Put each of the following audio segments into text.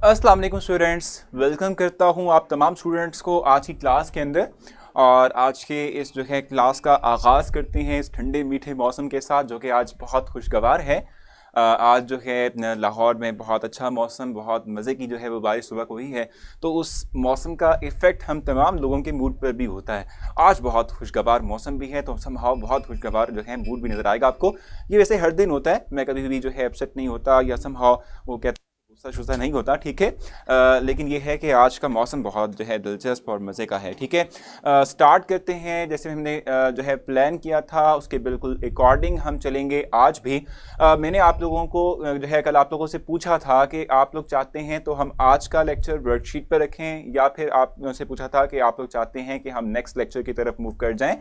अस्सलाम वालेकुम students, welcome करता हूं आप तमाम स्टूडेंट्स को आज की क्लास के अंदर। और आज के इस जो है क्लास का आगाज़ करते हैं इस ठंडे मीठे मौसम के साथ जो कि आज बहुत खुशगवार है। आज जो है लाहौर में बहुत अच्छा मौसम, बहुत मज़े की जो है वो बारिश सुबह को हुई है, तो उस मौसम का इफ़ेक्ट हम तमाम लोगों के मूड पर भी होता है। आज बहुत खुशगवार मौसम भी है तो समहाउ बहुत खुशगवार जो है मूड भी नज़र आएगा आपको। ये वैसे हर दिन होता है, मैं कभी भी जो है अपसेट नहीं होता या समहाउ वो कहते गुस्सा शुस्सा नहीं होता, ठीक है। लेकिन ये है कि आज का मौसम बहुत जो है दिलचस्प और मज़े का है, ठीक है। स्टार्ट करते हैं जैसे हमने जो है प्लान किया था उसके बिल्कुल अकॉर्डिंग हम चलेंगे आज भी। मैंने आप लोगों को जो है कल आप लोगों से पूछा था कि आप लोग चाहते हैं तो हम आज का लेक्चर वर्कशीट पर रखें या फिर आप से पूछा था कि आप लोग चाहते हैं कि हम नेक्स्ट लेक्चर की तरफ मूव कर जाएं।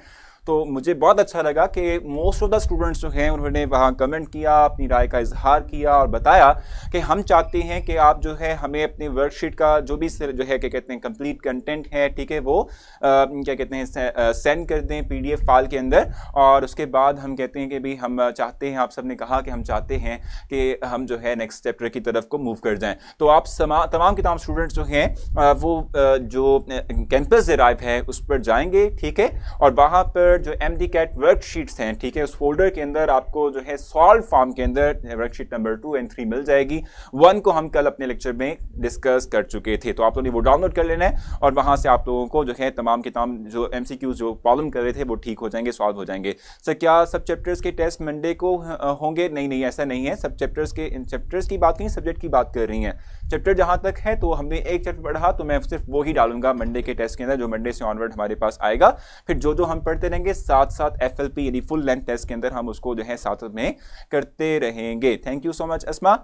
तो मुझे बहुत अच्छा लगा कि मोस्ट ऑफ द स्टूडेंट्स जो हैं उन्होंने वहाँ कमेंट किया, अपनी राय का इजहार किया और बताया कि हम चाहते हैं कि आप जो है हमें अपनी वर्कशीट का जो भी जो है क्या कहते हैं कंप्लीट कंटेंट है, ठीक है, वो क्या कहते हैं सेंड कर दें पीडीएफ फाइल के अंदर। और उसके बाद हम कहते हैं कि भी हम चाहते हैं, आप सब ने कहा कि हम चाहते हैं कि हम जो है नेक्स्ट चैप्टर की तरफ को मूव कर जाएँ। तो आप तमाम के तमाम स्टूडेंट्स जो हैं वो जो कैंपस ड्राइव है उस पर जाएंगे, ठीक है। और वहाँ पर जो MD-CAT वर्कशीट्स हैं, ठीक है, उस फोल्डर के अंदर आपको जो है सॉल्व फॉर्म के अंदर वर्कशीट नंबर 2 और 3 मिल जाएगी। 1 को हम कल अपने लेक्चर में डिस्कस कर चुके थे, तो आप लोगों ने वो डाउनलोड कर लेना है और वहां से आप लोगों को जो है तमाम के तमाम जो MCQs जो प्रॉब्लम कर रहे थे वो ठीक हो जाएंगे, सॉल्व हो जाएंगे। सर क्या सब चैप्टर्स के टेस्ट मंडे को होंगे? नहीं, ऐसा नहीं है। सब चैप्टर्स के इन चैप्टर्स की बात नहीं, सब्जेक्ट की बात कर रही हैं। चैप्टर जहां तक है तो हमने एक चैप्टर पढ़ा तो मैं सिर्फ वो ही डालूंगा मंडे के टेस्ट के अंदर, जो मंडे से ऑनवर्ड हमारे पास आएगा। फिर जो हम पढ़ते रहेंगे साथ साथ FLP यानी फुल लेंथ टेस्ट के अंदर हम उसको जो है साथ में करते रहेंगे। थैंक यू सो मच अस्मा।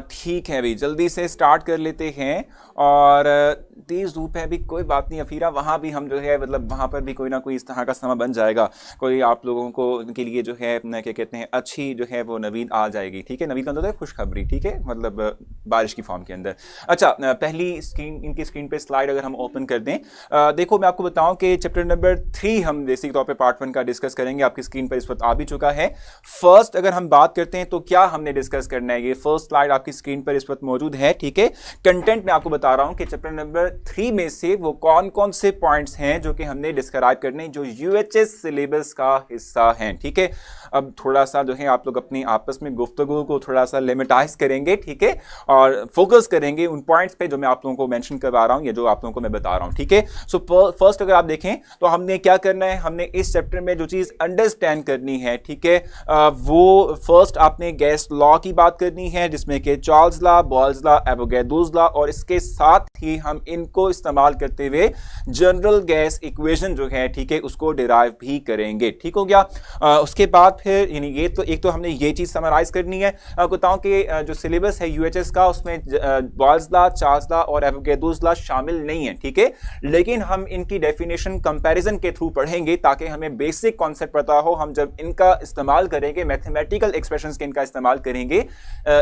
ठीक है भाई, जल्दी से स्टार्ट कर लेते हैं। और तेज़ धूप है भी, कोई बात नहीं अफीरा, वहाँ भी हम जो है मतलब वहाँ पर भी कोई ना कोई इस तरह का समय बन जाएगा, कोई आप लोगों को उनके लिए जो है क्या कहते हैं अच्छी जो है वो नवीद आ जाएगी, ठीक है। नवीद का मतलब है खुशखबरी, ठीक है, मतलब बारिश की फॉर्म के अंदर। अच्छा, पहली स्क्रीन इनकी स्क्रीन पे स्लाइड अगर हम ओपन कर दें, देखो मैं आपको बताऊं कि चैप्टर नंबर 3 हम बेसिक तौर पे पार्ट 1 का डिस्कस करेंगे। आपकी स्क्रीन पर इस वक्त आ भी चुका है। फर्स्ट अगर हम बात करते हैं तो क्या हमने डिस्कस करना है, ये फर्स्ट स्लाइड आपकी स्क्रीन पर इस वक्त मौजूद है, ठीक है। कंटेंट में आपको बता रहा हूं कि चैप्टर नंबर 3 में से वो कौन कौन से पॉइंट्स हैं जो कि हमने डिस्क्राइब करने, जो UHS सिलेबस का हिस्सा हैं, ठीक है। अब थोड़ा सा जो है आप लोग अपनी आपस में गुफ्तगू को थोड़ा सा लिमिटाइज करेंगे, ठीक है, और फोकस करेंगे उन पॉइंट्स पे जो मैं आप लोगों को मेंशन करवा रहा हूं या जो आप लोगों को मैं बता रहा हूं, ठीक है। सो फर्स्ट अगर आप देखें तो हमने क्या करना है, हमने इस चैप्टर में जो चीज अंडरस्टैंड करनी है, ठीक है, वो फर्स्ट आपने गैस लॉ की बात करनी है, जिसमें कि Charles law, Boyle's law, Avogadro's law, और इसके साथ ही हम इनको इस्तेमाल करते हुए जनरल गैस इक्वेशन जो है, ठीक है, उसको डिराइव भी करेंगे, ठीक हो गया। उसके बाद फिर यानी ये तो एक तो हमने ये चीज समराइज करनी है। बताऊं कि जो सिलेबस है UHS का उसमें बॉयल्स लॉ, चार्ल्स लॉ और एवोगैड्रोस लॉ शामिल नहीं है, ठीक है, लेकिन हम इनकी डेफिनेशन कंपैरिजन के थ्रू पढ़ेंगे ताकि हमें बेसिक कॉन्सेप्ट पता हो। हम जब इनका इस्तेमाल करेंगे, मैथमेटिकल एक्सप्रेशंस के इनका इस्तेमाल करेंगे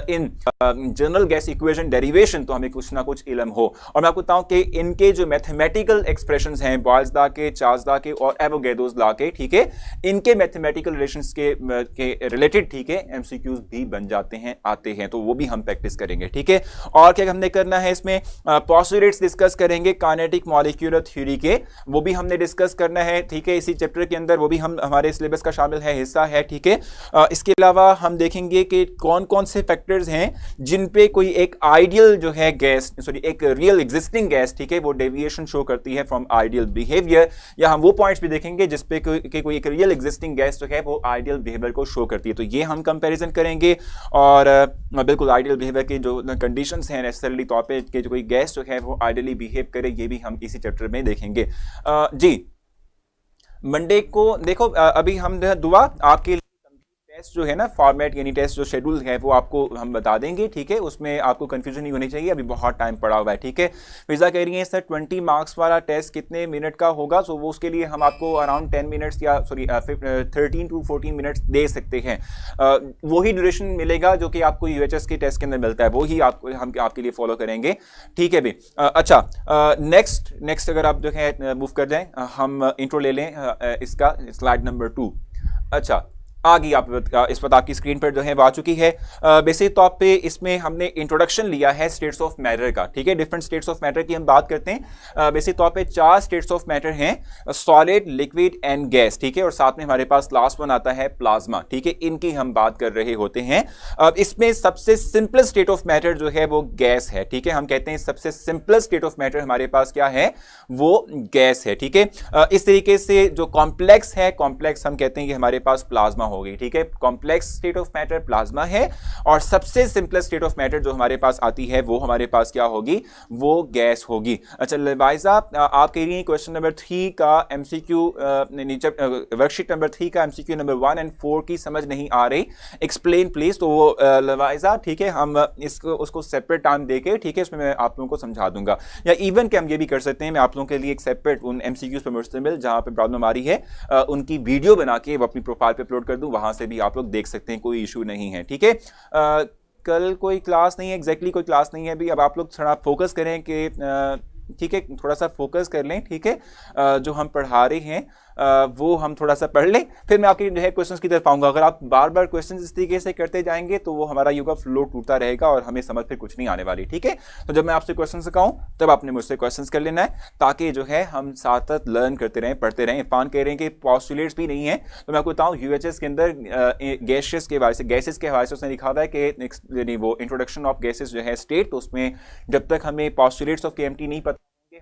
in general gas equation derivation, तो हमें कुछ ना कुछ इल्म हो। और मैं आपको बताऊं कि इनके जो मैथमेटिकल एक्सप्रेशंस हैं बॉयल्स लॉ के, चार्ल्स लॉ के और एवोगैड्रोस लॉ के, ठीक है, इनके मैथमेटिकल रिलेशंस के रिलेटेड, ठीक है, MCQs भी बन जाते हैं, आते हैं, तो वो भी हम प्रैक्टिस करेंगे, ठीक है। और क्या हमने करना है इसमें, पोस्टुलेट्स डिस्कस करेंगे काइनेटिक मॉलिक्यूलर थ्योरी के, वो भी हमने डिस्कस करना है, ठीक है, इसी चैप्टर के अंदर, वो भी हम हमारे सिलेबस का शामिल है, हिस्सा है, ठीक है। इसके अलावा हम देखेंगे कि कौन कौन से फैक्टर्स हैं जिन पे कोई एक आइडियल जो है गैस, सॉरी एक रियल एग्जिस्टिंग गैस, ठीक है, वो डेविएशन शो करती है फ्रॉम आइडियल बिहेवियर, या हम वो पॉइंट्स भी देखेंगे जिसपे कोई एक रियल एग्जिस्टिंग गैस जो है वो आइडियल बिहेवियर को शो करती है, तो ये हम कंपैरिजन करेंगे। और बिल्कुल आइडियल बिहेवियर की जो कंडीशंस हैं नेसेसरली तौर पे कि जो कोई गैस जो है वो आइडियली बिहेव करे, ये भी हम इसी चैप्टर में देखेंगे। जी मंडे को देखो, अभी हम दुआ आपके टेस्ट जो है ना, फॉर्मेट यानी टेस्ट जो शेड्यूल है वो आपको हम बता देंगे, ठीक है, उसमें आपको कंफ्यूजन नहीं होनी चाहिए, अभी बहुत टाइम पड़ा हुआ है, ठीक है। फिजा कह रही है सर 20 मार्क्स वाला टेस्ट कितने मिनट का होगा, सो वो उसके लिए हम आपको अराउंड 10 मिनट्स या सॉरी 13 to 14 मिनट्स दे सकते हैं। वही ड्यूरेशन मिलेगा जो कि आपको UHS के टेस्ट के अंदर मिलता है, वो ही आपको हम आपके लिए फॉलो करेंगे, ठीक है भाई। अच्छा, नेक्स्ट अगर आप जो है मूव कर जाएं, हम इंट्रो ले लें इसका, स्लाइड नंबर 2। अच्छा, आ गई आप इस वक्त आपकी स्क्रीन पर जो है आ चुकी है। बेसिक तौर पे इसमें हमने इंट्रोडक्शन लिया है स्टेट्स ऑफ मैटर का, ठीक है। डिफरेंट स्टेट्स ऑफ मैटर की हम बात करते हैं। बेसिक तौर पे 4 स्टेट्स ऑफ मैटर हैं, सॉलिड, लिक्विड एंड गैस, ठीक है। और साथ में हमारे पास लास्ट वन आता है प्लाज्मा, ठीक है। इनकी हम बात कर रहे होते हैं। अब इसमें सबसे सिंपल स्टेट ऑफ मैटर जो है वो गैस है, ठीक है। हम कहते हैं सबसे सिंपल स्टेट ऑफ मैटर हमारे पास क्या है, वो गैस है, ठीक है। इस तरीके से जो कॉम्प्लेक्स है, कॉम्प्लेक्स हम कहते हैं कि हमारे पास प्लाज्मा होगी, ठीक है। Complex state of matter plasma है, और सबसे सिंपलेस्ट स्टेट ऑफ मैटर जो हमारे पास आती है वो हमारे पास क्या होगी, वो गैस होगी। अच्छा लिवाइजा, आप कह रही हैं क्वेश्चन नंबर 3 का एमसीक्यू नीचे वर्कशीट नंबर 3 का एमसीक्यू नंबर 1 और 4 की समझ नहीं आ रही, एक्सप्लेन प्लीज। तो वो लिवाइजा, ठीक है, हम इसको उसको सेपरेट टाइम देके, ठीक है, इसमें मैं आप लोगों को समझा दूंगा। या इवन कि हम ये भी कर सकते हैं, मैं आप लोगों के लिए एक सेपरेट उन एमसीक्यूज पर मुश्तमिल जहां पे प्रॉब्लम आ रही है उनकी वीडियो बना के वो अपनी प्रोफाइल पे अपलोड कर दूं, वहां से भी आप लोग देख सकते हैं, कोई इशू नहीं है, ठीक है। कल कोई क्लास नहीं है, एग्जैक्टली कोई क्लास नहीं है अभी। अब आप लोग थोड़ा फोकस करें कि ठीक है, थोड़ा सा फोकस कर लें, ठीक है। जो हम पढ़ा रहे हैं वो हम थोड़ा सा पढ़ लें, फिर मैं आपके जो है क्वेश्चंस की तरफ आऊंगा। अगर आप बार बार क्वेश्चंस इस तरीके से करते जाएंगे तो वो हमारा योगा फ्लो टूटता रहेगा और हमें समझ फिर कुछ नहीं आने वाली, ठीक है। तो जब मैं आपसे क्वेश्चन सिखाऊं तब आपने मुझसे क्वेश्चंस कर लेना है, ताकि जो है हम साथ साथ लर्न करते रहें, पढ़ते रहें। इरफान कह रहे हैं कि पॉस्टुलेट्स भी नहीं है, तो मैं आपको बताऊं यूएचएस के अंदर गैसेस के हवाले से, गैसेस के हवाले से उसने लिखा हुआ है कि वो इंट्रोडक्शन ऑफ गैसेस जो है स्टेट, तो उसमें जब तक हमें पॉस्टुलेट्स ऑफ केएमटी नहीं पता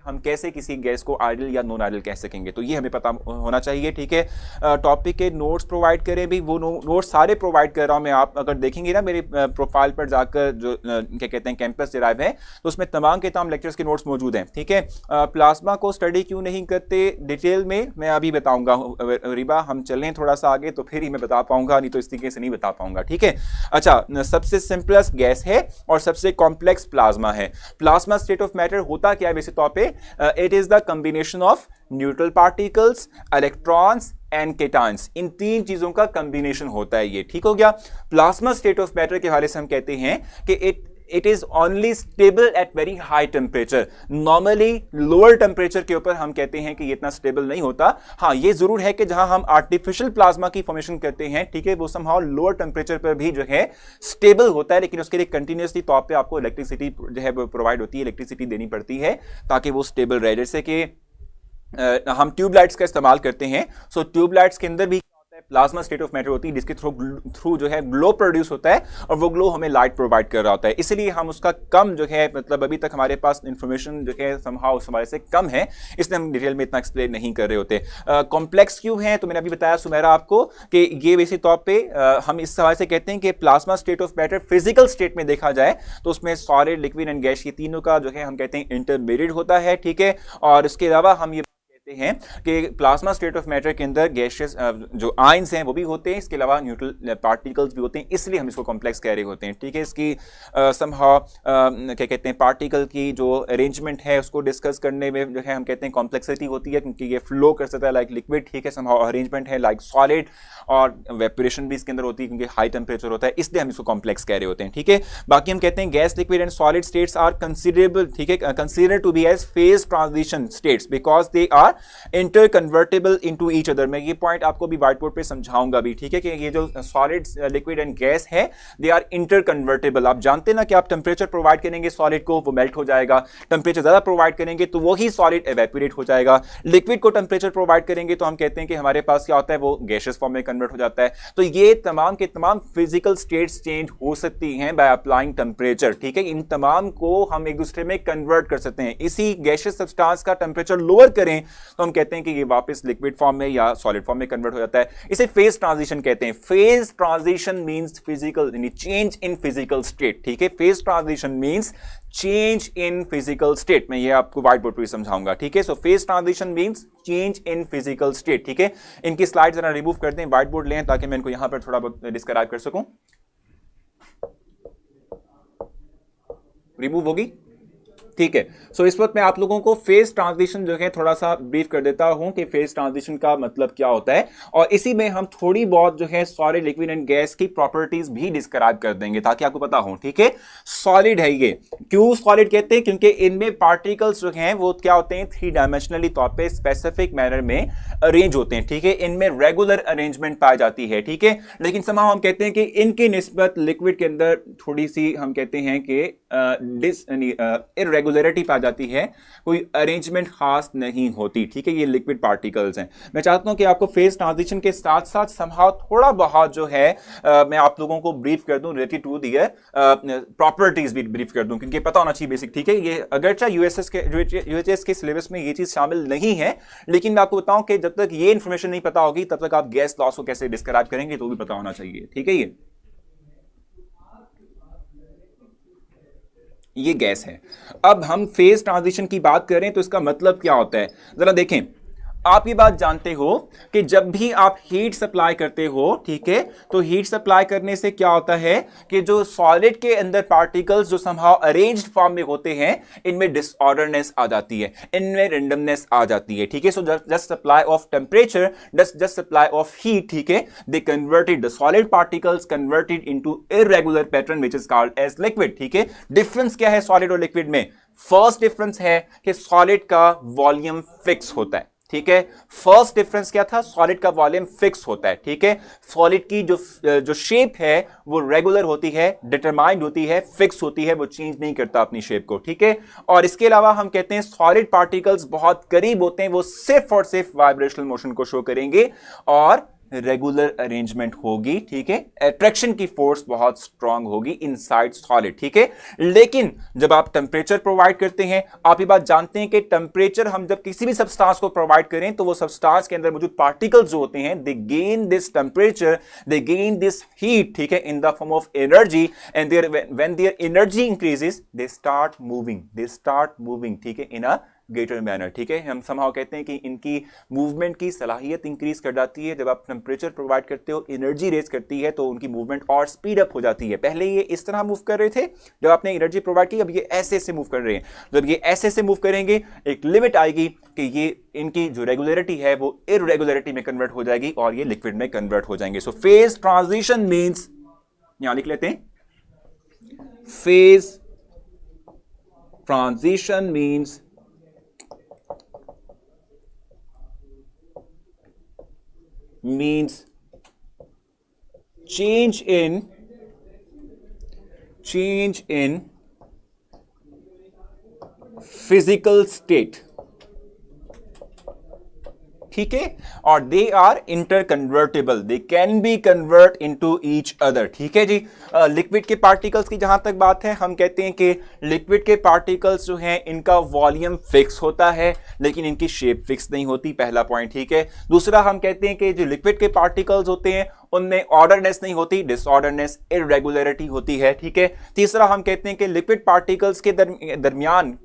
हम कैसे किसी गैस को आइडियल या नॉन आइडियल कह सकेंगे, तो ये हमें पता होना चाहिए, ठीक है। टॉपिक के नोट्स प्रोवाइड करें भी, वो नोट्स सारे प्रोवाइड कर रहा हूं मैं। आप अगर देखेंगे ना मेरे प्रोफाइल पर जाकर, जो क्या कहते हैं कैंपस डिराइव है, तो उसमें तमाम के तमाम लेक्चर्स के नोट्स मौजूद हैं, ठीक है। प्लाज्मा को स्टडी क्यों नहीं करते डिटेल में मैं अभी बताऊंगा रिबा, हम चलें थोड़ा सा आगे तो फिर ही मैं बता पाऊंगा, नहीं तो इस तरीके से नहीं बता पाऊंगा, ठीक है। अच्छा, सबसे सिंपलेस्ट गैस है और सबसे कॉम्प्लेक्स प्लाज्मा है। प्लाज्मा स्टेट ऑफ मैटर होता क्या है वैसे तौर पे, it is the combination of neutral particles, electrons and cations। इन 3 चीजों का कॉम्बिनेशन होता है ये, ठीक हो गया। प्लाज्मा स्टेट ऑफ मैटर के हवाले से हम कहते हैं कि it is only stable at very high temperature. Normally lower temperature के ऊपर हम कहते हैं कि ये इतना स्टेबल नहीं होता। हाँ, ये जरूर है कि जहां हम आर्टिफिशियल प्लाज्मा की फॉर्मेशन करते हैं, ठीक है, वो समहाउ लोअर टेम्परेचर पर भी जो है स्टेबल होता है, लेकिन उसके लिए कंटिन्यूसली तौर पे आपको इलेक्ट्रिसिटी जो है प्रोवाइड होती है, इलेक्ट्रिसिटी देनी पड़ती है ताकि वो स्टेबल रहे। जैसे कि हम ट्यूबलाइट्स का इस्तेमाल करते हैं, सो ट्यूबलाइट्स के अंदर भी प्लाज्मा स्टेट ऑफ मैटर होती है, जिसके थ्रू जो है ग्लो प्रोड्यूस होता है और वो ग्लो हमें लाइट प्रोवाइड कर रहा होता है। इसलिए हम उसका कम जो है, मतलब अभी तक हमारे पास इंफॉर्मेशन जो है समहाउ उस हमारे से कम है, इसलिए हम डिटेल में इतना एक्सप्लेन नहीं कर रहे होते। कॉम्प्लेक्स क्यों है, तो मैंने अभी बताया सुमेरा आपको कि ये बेसिक तौर पे हम इस हवाले से कहते हैं कि plasma state of matter physical state में देखा जाए तो उसमें सॉलिड, लिक्विड एंड गैस, ये तीनों का जो है हम कहते हैं इंटरमीडिएट होता है, ठीक है। और इसके अलावा हम ये हैं कि प्लाज्मा स्टेट ऑफ मैटर के अंदर गैसेस जो आयंस हैं वो भी होते हैं, इसके अलावा न्यूट्रल पार्टिकल्स भी होते हैं, इसलिए हम इसको कॉम्प्लेक्स कह रहे होते हैं, ठीक है। इसकी समहाउ क्या कहते हैं पार्टिकल की जो अरेंजमेंट है उसको डिस्कस करने में जो है हम कहते हैं कॉम्प्लेक्सिटी होती है, क्योंकि ये फ्लो कर सकता है लाइक लिक्विड, ठीक है, समहाउ अरेंजमेंट है लाइक सॉलिड, और वेपोरेशन भी इसके अंदर होती है क्योंकि हाई टेम्परेचर होता है, इसलिए हम इसको कॉम्प्लेक्स कह रहे होते हैं, ठीक है। बाकी हम कहते हैं gas, liquid and solid states are considerable, ठीक है, consider to be as phase transition states because they are interconvertible into each other. मैं ये पॉइंट आपको भी व्हाइट बोर्ड पे समझाऊंगा भी, ठीक है, कि ये जो सॉलिड, लिक्विड एंड गैस है दे आर इंटर कन्वर्टेबल। आप जानते हैं ना कि आप टेम्परेचर प्रोवाइड करेंगे सॉलिड को, वो मेल्ट हो जाएगा, टेम्परेचर ज्यादा प्रोवाइड करेंगे तो वही सॉलिड एवेपोरेट हो जाएगा। लिक्विड को टेम्परेचर प्रोवाइड करेंगे तो हम कहते हैं कि हमारे पास क्या होता है, वो गैसियस फॉर्म में कन्वर्ट हो जाता है। तो ये तमाम के तमाम फिजिकल स्टेट्स चेंज हो सकती हैं बाय अप्लाइंग टेम्परेचर, ठीक है। इन तमाम को हम एक दूसरे में कन्वर्ट कर सकते हैं। इसी गैसियस सब्सटेंस का टेम्परेचर लोअर करें तो हम कहते हैं कि ये वापस लिक्विड फॉर्म में या सॉलिड फॉर्म में कन्वर्ट हो जाता है। इसे फेज ट्रांजिशन कहते हैं। फेज ट्रांजिशन मींस फिजिकल, यानी चेंज इन फिजिकल स्टेट, ठीक है। Phase transition means change in physical state. मैं ये आपको व्हाइट बोर्ड पर समझाऊंगा, ठीक है। So phase transition means change in physical state, ठीक है। इनकी स्लाइड जरा रिमूव कर दें, व्हाइट बोर्ड लें ताकि मैं इनको यहां पर थोड़ा बहुत डिस्क्राइब कर सकूं। रिमूव होगी, ठीक है। सो इस वक्त मैं आप लोगों को फेज ट्रांजिशन जो है थोड़ा सा ब्रीफ कर देता हूं कि फेज ट्रांजिशन का मतलब क्या होता है, और इसी में हम थोड़ी बहुत जो है सॉलिड, लिक्विड एंड गैस की प्रॉपर्टीज भी डिस्क्राइब कर देंगे ताकि आपको पता हो। ठीक है, सॉलिड है ये, क्यों सॉलिड कहते हैं? क्योंकि इनमें पार्टिकल्स जो हैं वो क्या होते हैं, 3 डायमेंशनली तौर पे स्पेसिफिक मैनर में अरेंज होते हैं। ठीक है, इनमें रेगुलर अरेंजमेंट पाई जाती है। ठीक है, लेकिन समाव हम कहते हैं कि इनकी निस्बत लिक्विड के अंदर थोड़ी सी हम कहते हैं कि इरेगुलरिटी पाई जाती है, कोई अरेंजमेंट खास नहीं होती। ठीक है, ये लिक्विड पार्टिकल्स हैं। मैं चाहता हूं कि आपको फेज ट्रांजिशन के साथ साथ समहाउ थोड़ा बहुत जो है मैं आप लोगों को ब्रीफ कर दूं रिलेटेड टू दियर प्रॉपर्टीज भी ब्रीफ कर दूं, क्योंकि पता होना चाहिए बेसिक। ठीक है, ये अगरचे यूएचएस के सिलेबस में ये चीज शामिल नहीं है, लेकिन मैं आपको बताऊं कि जब तक ये इंफॉर्मेशन नहीं पता होगी तब तक आप गैस लॉस को कैसे डिस्क्राइब करेंगे तो भी पता होना चाहिए। ठीक है, ये गैस है। अब हम फेज ट्रांजिशन की बात करें तो इसका मतलब क्या होता है, जरा देखें। आप ये बात जानते हो कि जब भी आप हीट सप्लाई करते हो, ठीक है, तो हीट सप्लाई करने से क्या होता है कि जो सॉलिड के अंदर पार्टिकल्स जो समहाउ अरेंज्ड फॉर्म में होते हैं, इनमें डिसऑर्डरनेस आ जाती है, इनमें रैंडमनेस आ जाती है। ठीक है, so just supply of temperature, just supply of heat, ठीक है, they converted the solid particles converted into irregular pattern which is called as liquid. ठीक है, डिफरेंस क्या है सॉलिड और लिक्विड में? फर्स्ट डिफरेंस है कि सॉलिड का वॉल्यूम फिक्स होता है। ठीक है, फर्स्ट डिफरेंस क्या था? सॉलिड का वॉल्यूम फिक्स होता है। ठीक है, सॉलिड की जो शेप है वो रेगुलर होती है, डिटरमाइंड होती है, फिक्स होती है, वो चेंज नहीं करता अपनी शेप को। ठीक है, और इसके अलावा हम कहते हैं सॉलिड पार्टिकल्स बहुत करीब होते हैं, वो सिर्फ और सिर्फ वाइब्रेशनल मोशन को शो करेंगे और रेगुलर अरेंजमेंट होगी। ठीक है, अट्रैक्शन की फोर्स बहुत स्ट्रांग होगी इनसाइड सॉलिड। ठीक है, लेकिन जब आप टेम्परेचर प्रोवाइड करते हैं, आप ये बात जानते हैं कि टेम्परेचर हम जब किसी भी सब्सटेंस को प्रोवाइड करें तो वो सब्सटेंस के अंदर मौजूद पार्टिकल्स जो होते हैं, they gain this temperature, they gain this heat, ठीक है, in the form of energy, and there when there energy increases they start moving, ठीक है, इन अ ग्रेटर मैनर। ठीक है, हम समहाउ कहते हैं कि इनकी मूवमेंट की सलाहियत इंक्रीज कर जाती है। जब आप टेम्परेचर प्रोवाइड करते हो, एनर्जी रेज करती है, तो उनकी मूवमेंट और स्पीड अप हो जाती है। पहले ये इस तरह मूव कर रहे थे जब आपने एनर्जी प्रोवाइड की, अब ये ऐसे से मूव कर रहे हैं। जब ये ऐसे से मूव करेंगे, एक लिमिट आएगी कि ये इनकी जो रेगुलरिटी है वो इरेगुलरिटी में कन्वर्ट हो जाएगी और ये लिक्विड में कन्वर्ट हो जाएंगे। सो फेज ट्रांजिशन मीन्स, यहां लिख लेते हैं, phase transition means change in physical state। ठीक है, और they are interconvertible, they can be convert into each other. ठीक है जी, लिक्विड के पार्टिकल्स की जहां तक बात है, हम कहते हैं कि लिक्विड के पार्टिकल्स जो हैं इनका वॉल्यूम फिक्स होता है लेकिन इनकी शेप फिक्स नहीं होती, पहला पॉइंट। ठीक है, दूसरा हम कहते हैं कि जो लिक्विड के पार्टिकल्स होते हैं उनमें ऑर्डरनेस नहीं होती, डिसऑर्डरनेस, इरेगुलरिटी होती है। ठीक है, तीसरा हम कहते हैं कि लिक्विड पार्टिकल्स के दरमियान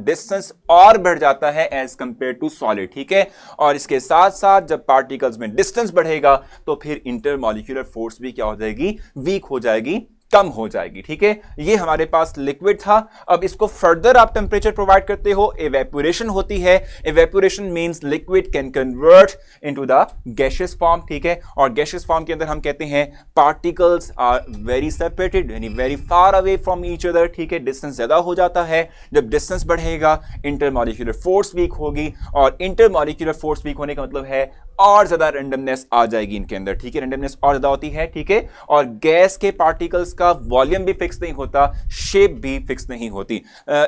डिस्टेंस और बढ़ जाता है एज कंपेयर टू सॉलिड। ठीक है, और इसके साथ साथ जब पार्टिकल्स में डिस्टेंस बढ़ेगा तो फिर इंटरमॉलिक्यूलर फोर्स भी क्या हो जाएगी? वीक हो जाएगी, कम हो जाएगी। ठीक है, ये हमारे पास लिक्विड था। अब इसको फर्दर आप टेम्परेचर प्रोवाइड करते हो, इवेपोरेशन होती है। Evaporation means liquid can convert into the gaseous form. ठीक है, और गैसियस फॉर्म के अंदर हम कहते हैं पार्टिकल्स आर वेरी सेपरेटेड, यानी very far away from each other. ठीक है, डिस्टेंस ज्यादा हो जाता है। जब डिस्टेंस बढ़ेगा इंटरमॉलिक्यूलर फोर्स वीक होगी, और इंटरमॉलिक्यूलर फोर्स वीक होने का मतलब है और ज्यादा रैंडमनेस आ जाएगी इनके अंदर। ठीक है, रैंडमनेस और ज्यादा होती है। ठीक है, और गैस के पार्टिकल्स का वॉल्यूम भी फिक्स नहीं होता, शेप भी फिक्स नहीं होती।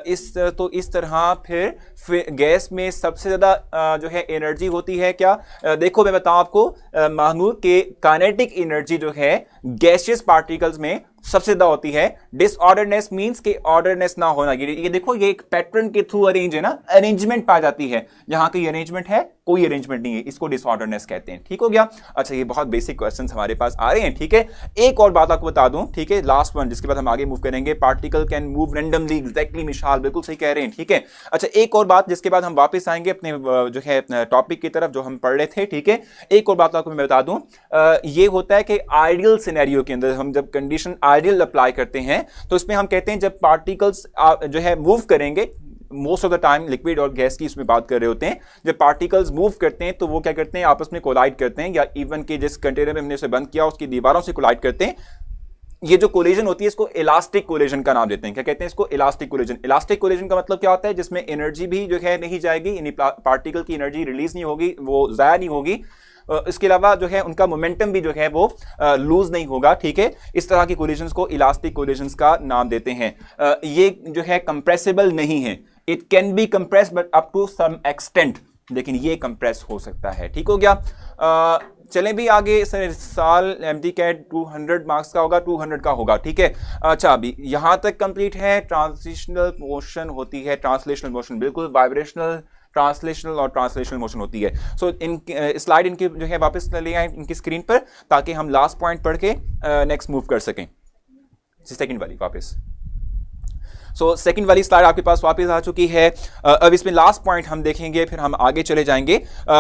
इस तरह फिर गैस में सबसे ज्यादा जो है एनर्जी होती है क्या? देखो मैं बताऊं आपको, महमूद के काइनेटिक एनर्जी जो है गैसियस पार्टिकल्स में सबसे ज्यादा होती है। डिसऑर्डरनेस मींस के ऑर्डरनेस ना होना। ये देखो, ये एक पैटर्न के थ्रू अरेंज है ना, अरेंजमेंट पाई जाती है। जहां कोई अरेंजमेंट है, कोई अरेंजमेंट नहीं है, इसको डिसऑर्डरनेस कहते हैं। ठीक हो गया? अच्छा, ये बहुत बेसिक क्वेश्चंस हमारे पास आ रहे हैं। ठीक है, एक और बात आपको बता दूं, ठीक है, लास्ट वन, जिसके बाद हम आगे मूव करेंगे। Particle can move randomly, exactly मिशाल बिल्कुल सही कह रहे हैं। ठीक है, अच्छा, एक और बात जिसके बाद हम वापस आएंगे अपने जो है टॉपिक की तरफ जो हम पढ़ रहे थे। ठीक है, एक और बात आपको मैं बता दूं, ये होता है कि आइडियल सिनेरियो के अंदर हम जब कंडीशन आइडियल अप्लाई करते हैं तो इसमें हम कहते हैं जब पार्टिकल्स जो है मूव करेंगे, most of the time liquid और गैस की इसमें बात कर रहे होते हैं, जब पार्टिकल्स मूव करते हैं तो वो क्या करते हैं, आपस में कोलाइड करते हैं, या इवन के जिस कंटेनर में हमने उसे बंद किया उसकी दीवारों से कोलाइड करते हैं। ये जो कोलिजन होती है इसको इलास्टिक कोलिजन का नाम देते हैं। क्या कहते हैं इसको? Elastic collision. इलास्टिक कोलिजन का मतलब क्या होता है? जिसमें एनर्जी भी जो है नहीं जाएगी, यानी पार्टिकल की एनर्जी रिलीज नहीं होगी, वो जाया नहीं होगी, इसके अलावा जो है उनका मोमेंटम भी जो है वो लूज नहीं होगा। ठीक है, इस तरह की कोलिजन्स को इलास्टिक कोलिजन्स का नाम देते हैं। ये जो है कंप्रेसिबल नहीं है, it can be compress but up to some extent, लेकिन ये कंप्रेस हो सकता है। ठीक हो गया। चलें भी आगे। सर साल MTCAT 200 मार्क्स का होगा, 200 का होगा। ठीक है, अच्छा अभी यहां तक कंप्लीट है। ट्रांजिशनल मोशन होती है, ट्रांसलेशनल मोशन, बिल्कुल वाइब्रेशनल, ट्रांसलेशनल और ट्रांसलेशनल मोशन होती है। सो इन स्लाइड इनकी जो है वापस ले आए इनकी स्क्रीन पर, ताकि हम लास्ट पॉइंट पढ़ के नेक्स्ट मूव कर सकें। सेकंड वाली वापस। सो सेकंड वाली स्लाइड आपके पास वापस आ चुकी है। अब इसमें लास्ट पॉइंट हम देखेंगे, फिर हम आगे चले जाएंगे।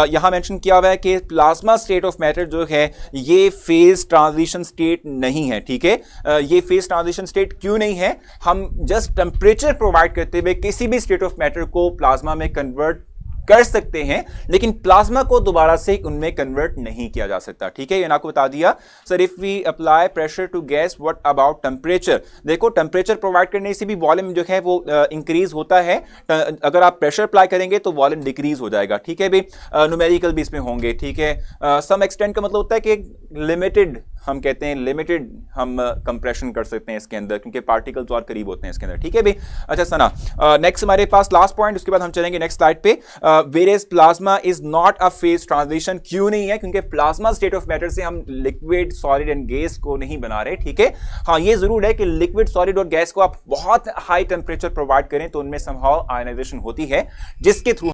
यहां मेंशन किया हुआ है कि प्लाज्मा स्टेट ऑफ मैटर जो है ये फेज ट्रांजिशन स्टेट नहीं है। ठीक है, ये फेज ट्रांजिशन स्टेट क्यों नहीं है? हम जस्ट टेम्परेचर प्रोवाइड करते हुए किसी भी स्टेट ऑफ मैटर को प्लाज्मा में कन्वर्ट कर सकते हैं, लेकिन प्लाज्मा को दोबारा से उनमें कन्वर्ट नहीं किया जा सकता। ठीक है, ये आपको बता दिया। Sir if we apply pressure to gas what about temperature? देखो टेम्परेचर प्रोवाइड करने से भी वॉल्यूम जो है वो इंक्रीज होता है। अगर आप प्रेशर अप्लाई करेंगे तो वॉल्यूम डिक्रीज हो जाएगा। ठीक है भाई, न्यूमेरिकल भी इसमें होंगे। ठीक है, सम एक्सटेंट का मतलब होता है कि लिमिटेड, हम कहते हैं लिमिटेड हम कंप्रेशन कर सकते हैं इसके अंदर, क्योंकि पार्टिकल्स और करीब होते हैं इसके अंदर। ठीक है भाई, अच्छा सना नेक्स्ट हमारे पास लास्ट पॉइंट, उसके बाद हम चलेंगे नेक्स्ट स्लाइड पे। Various plasma is not a phase transition. क्यों नहीं है? क्योंकि प्लाज्मा स्टेट ऑफ मैटर से हम लिक्विड, सॉलिड एंड गैस को नहीं बना रहे। ठीक है, हाँ ये जरूर है कि लिक्विड, सॉलिड और गैस को आप बहुत हाई टेम्परेचर प्रोवाइड करें तो उनमें समहाउ आयनाइजेशन होती है, जिसके through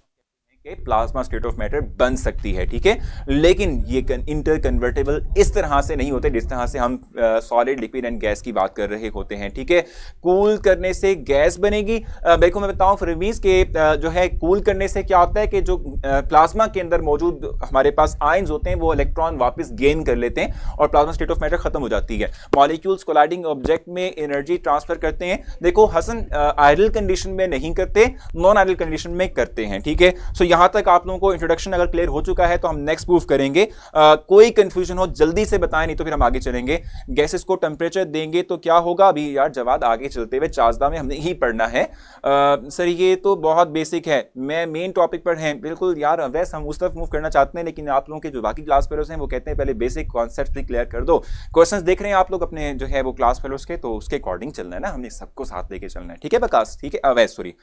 plasma state of matter बन सकती है। ठीक है, लेकिन ये इंटर कन्वर्टेबल इस तरह से नहीं होते जिस तरह से हम सॉलिड, लिक्विड एंड गैस की बात कर रहे होते हैं। ठीक है, कूल करने से गैस बनेगी। देखो मैं बताऊं फ्रीबीज के जो है कूल करने से क्या होता है कि जो प्लाज्मा के अंदर मौजूद हमारे पास आयंस होते हैं वो इलेक्ट्रॉन वापस गेन कर लेते हैं और प्लाज्मा स्टेट ऑफ मैटर खत्म हो जाती है। मॉलिक्यूल्स कोलाइडिंग ऑब्जेक्ट में एनर्जी ट्रांसफर करते हैं। देखो हसन आइडियल कंडीशन में नहीं करते, नॉन आइडियल कंडीशन में करते हैं। ठीक है, सो यहां तक आप लोगों को इंट्रोडक्शन अगर क्लियर हो चुका है तो हम नेक्स्ट मूव करेंगे। कोई कंफ्यूजन हो जल्दी से बताएं, नहीं तो फिर हम आगे चलेंगे। गैसेस को टेम्परेचर देंगे तो क्या होगा? अभी यार जवाब आगे चलते हुए चाजदा में हमने ही पढ़ना है। सर ये तो बहुत बेसिक है, मैं मेन टॉपिक पर हैं। बिल्कुल यार वैसे हम उस तरफ मूव करना चाहते हैं, लेकिन आप लोगों के जो बाकी क्लास फेलोज हैं वो कहते हैं पहले बेसिक कॉन्सेप्ट भी क्लियर कर दो। क्वेश्चंस देख रहे हैं आप लोग अपने जो है वो क्लास फेलोज के, तो उसके अकॉर्डिंग चलना है ना, हमने सबको साथ लेके चलना है। ठीक है बकास? ठीक है अवैस सॉरी।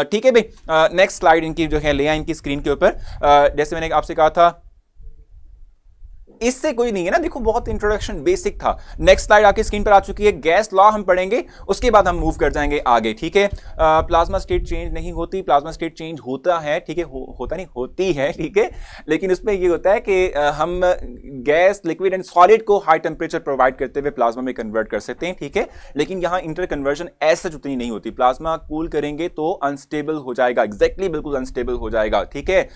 ठीक है भाई, नेक्स्ट स्लाइड इनकी जो है ले आए इनकी स्क्रीन के ऊपर। जैसे मैंने आपसे कहा था इससे कोई नहीं है ना, देखो बहुत इंट्रोडक्शन बेसिक था। नेक्स्ट स्लाइड आपकी स्क्रीन पर आ चुकी है। गैस लॉ हम पढ़ेंगे, उसके बाद हम मूव कर जाएंगे आगे। ठीक है, प्लाज्मा स्टेट चेंज नहीं होती, प्लाज्मा स्टेट चेंज होता है। ठीक है, होता नहीं होती है। ठीक है, लेकिन उसमें ये होता है कि हम गैस, लिक्विड एंड सॉलिड को हाई टेम्परेचर प्रोवाइड करते हुए प्लाज्मा में कन्वर्ट कर सकते हैं। ठीक है, लेकिन यहां इंटर कन्वर्जन ऐसा उतनी नहीं होती। प्लाज्मा कूल करेंगे तो अनस्टेबल हो जाएगा, एग्जैक्टली बिल्कुल अनस्टेबल हो जाएगा। ठीक है,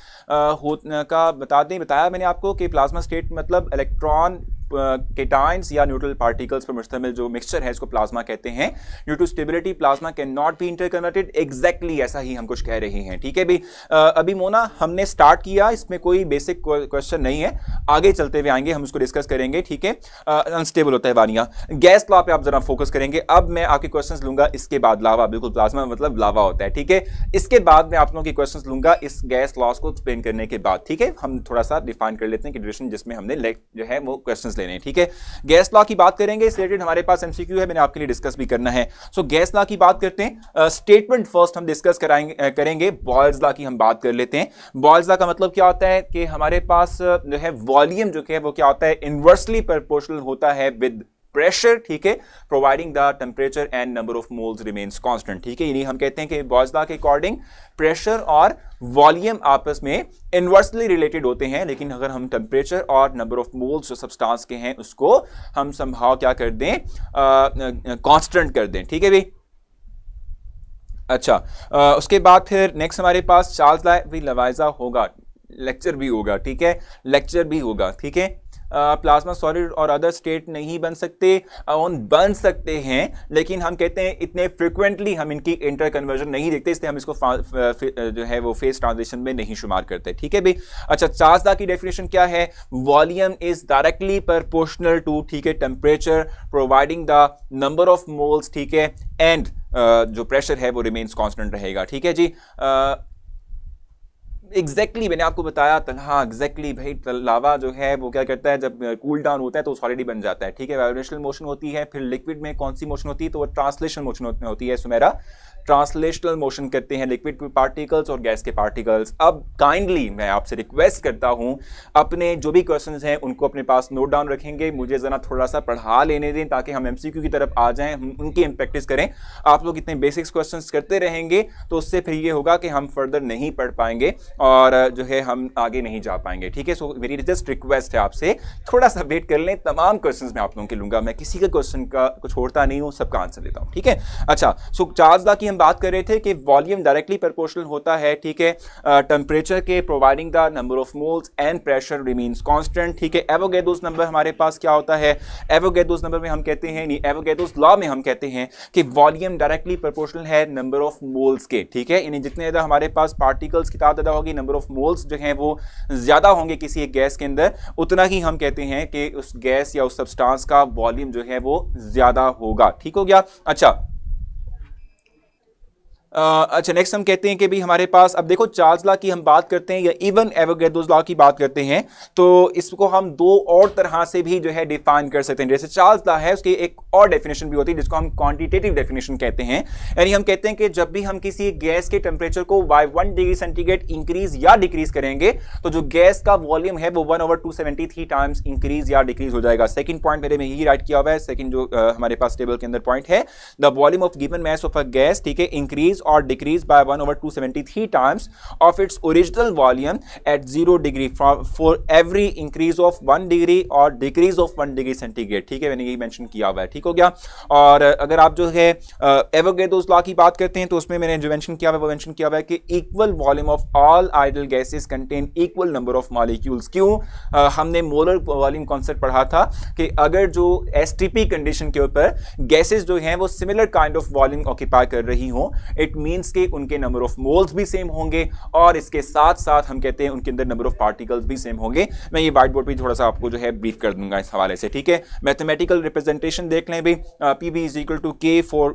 बताया मैंने आपको कि प्लाज्मा स्टेट मतलब इलेक्ट्रॉन केटाइंस या न्यूट्रल पार्टिकल्स पर मुश्तमिल जो मिक्सचर है इसको प्लाज्मा कहते हैं। Due to stability plasma can not be interconverted, exactly ऐसा ही हम कुछ कह रहे हैं। ठीक है भी, अभी मोना हमने स्टार्ट किया, इसमें कोई बेसिक क्वेश्चन नहीं है, आगे चलते हुए आएंगे हम उसको डिस्कस करेंगे। ठीक है, अनस्टेबल होता है वानिया। गैस लॉ पे आप जरा फोकस करेंगे। अब मैं आपके क्वेश्चन लूंगा इसके बाद, लावा, बिल्कुल प्लाज्मा मतलब लावा होता है। ठीक है, इसके बाद मैं आप लोगों के क्वेश्चन लूंगा इस गैस लॉस को एक्सप्लेन करने के बाद। ठीक है, हम थोड़ा सा डिफाइन कर लेते हैं कि ड्यूरेशन जिसमें हमने जो है वो क्वेश्चन लेने हैं। ठीक है, गैस लॉ की बात करेंगे, इस रिलेटेड हमारे पास एमसीक्यू है, मैंने आपके लिए डिस्कस भी करना है। सो गैस लॉ की बात करते हैं। स्टेटमेंट फर्स्ट हम डिस्कस करेंगे। बॉयल्स लॉ की हम बात कर लेते हैं। बॉयल्स लॉ का मतलब क्या होता है कि हमारे पास जो है वॉल्यूम जो है वो क्या होता है, इनवर्सली प्रोपोर्शनल होता है विद प्रेशर। ठीक है, providing the temperature and number of moles remains constant. ठीक है, यानी हम कहते हैं कि बॉयल्स लॉ के अकॉर्डिंग प्रेशर और वॉल्यूम आपस में इनवर्सली रिलेटेड होते हैं, लेकिन अगर हम टेम्परेचर और नंबर ऑफ मोल्स जो सब्सटेंस के हैं उसको हम संभाव क्या कर दें, कांस्टेंट कर दें। ठीक है भाई, अच्छा उसके बाद फिर नेक्स्ट हमारे पास चार्ल्स लॉ भी लवाइजा होगा, लेक्चर भी होगा। ठीक है, लेक्चर भी होगा। ठीक है, प्लाज्मा सॉलिड और अदर स्टेट नहीं बन सकते, बन सकते हैं, लेकिन हम कहते हैं इतने फ्रिक्वेंटली हम इनकी इंटर कन्वर्जन नहीं देखते, इसलिए हम इसको जो है वो फेज ट्रांजिशन में नहीं शुमार करते। ठीक है भाई। अच्छा, चार्ल्स लॉ की डेफिनेशन क्या है? Volume is directly proportional to, ठीक है, temperature providing the number of moles, ठीक है, एंड जो प्रेशर है वो रिमेन्स कांस्टेंट रहेगा। ठीक है जी। एग्जैक्टली मैंने आपको बताया था, हाँ एग्जैक्टली भाई, लावा जो है वो क्या करता है, जब कूल डाउन होता है तो सॉलिड बन जाता है। ठीक है, वाइब्रेशनल मोशन होती है, फिर लिक्विड में कौन सी मोशन होती है, तो वो ट्रांसलेशन मोशन होती है सुमेरा, ट्रांसलेशनल मोशन करते हैं लिक्विड के पार्टिकल्स और गैस के पार्टिकल्स। अब काइंडली मैं आपसे रिक्वेस्ट करता हूं, अपने जो भी क्वेश्चंस हैं उनको अपने पास नोट डाउन रखेंगे, मुझे जरा थोड़ा सा पढ़ा लेने दें ताकि हम एमसीक्यू की तरफ आ जाएं, हम उनकी हम प्रैक्टिस करें। आप लोग इतने बेसिक्स क्वेश्चंस करते रहेंगे तो उससे फिर ये होगा कि हम फर्दर नहीं पढ़ पाएंगे और जो है हम आगे नहीं जा पाएंगे। ठीक है, सो मेरी जस्ट रिक्वेस्ट है आपसे, थोड़ा सा वेट कर लें, तमाम क्वेश्चंस मैं आप लोगों के लूंगा, मैं किसी के क्वेश्चन का कुछ छोड़ता नहीं हूं, सबका आंसर देता हूं। ठीक है। अच्छा, सो चार्ल्स लॉ की हम बात कर रहे थे कि वॉल्यूम डायरेक्टली प्रोपोर्शनल होता है, ठीक है, टेम्परेचर के, providing the number of moles and pressure remains constant. ठीक है, एवोगैड्रोस नंबर हमारे पास क्या होता है? एवोगैड्रोस नंबर में हम कहते हैं, एवोगैड्रोस लॉ में हम कहते हैं कि वॉल्यूम डायरेक्टली प्रोपोर्शनल है नंबर ऑफ मोल्स के। ठीक है, यानी जितने ज्यादा हमारे पास पार्टिकल्स की तादाद होगी, नंबर ऑफ मोल्स जो हैं वो ज्यादा होंगे किसी एक गैस के अंदर, उतना ही हम कहते हैं कि उस गैस या उस सब्सटेंस का वॉल्यूम जो है वो ज्यादा होगा। ठीक हो गया। अच्छा, नेक्स्ट हम कहते हैं कि भी हमारे पास, अब देखो चार्ल्स लॉ की हम बात करते हैं या इवन एवोगैड्रोस लॉ की बात करते हैं तो इसको हम दो और तरह से भी जो है डिफाइन कर सकते हैं। जैसे चार्ल्स लॉ है, उसकी एक और डेफिनेशन भी होती है जिसको हम क्वांटिटेटिव डेफिनेशन कहते हैं। यानी हम कहते हैं कि जब भी हम किसी गैस के टेम्परेचर को बाय 1 डिग्री सेंटीग्रेड इंक्रीज या डिक्रीज करेंगे तो जो गैस का वॉल्यूम है वो 1/273 टाइम्स इंक्रीज या डिक्रीज हो जाएगा। सेकंड पॉइंट मेरे में यही राइट किया हुआ है, सेकंड जो हमारे पास टेबल के अंदर पॉइंट है, the volume of given mass of a gas, ठीक है, increase or decrease by 1/273 times of its original volume at 0 degree for every increase of 1 degree or decrease of 1 degree centigrade। ठीक है, मैंने यही mention किया हुआ है। ठीक हो गया। और अगर आप जो है एवोगैड्रोस लॉ की बात करते हैं तो उसमें मैंने जो मेंशन किया हुआ है वो मेंशन किया हुआ है कि equal volume of all ideal gases contain equal number of molecules. क्यों? हमने मोलर वॉल्यूम कॉन्सेप्ट पढ़ा था कि अगर जो एसटीपी कंडीशन के ऊपर गैसेस जो हैं वो similar kind of volume occupy कर रही हों, इट मींस के उनके नंबर ऑफ मोल्स भी सेम होंगे और इसके साथ साथ हम कहते हैं उनके अंदर नंबर ऑफ पार्टिकल्स भी सेम होंगे। मैं ये व्हाइट बोर्ड पे थोड़ा सा आपको जो है ब्रीफ कर दूंगा इस हवाले से। ठीक है, मैथमेटिकल रिप्रेजेंटेशन देख लें भी, पीवी इज इक्वल टू के फॉर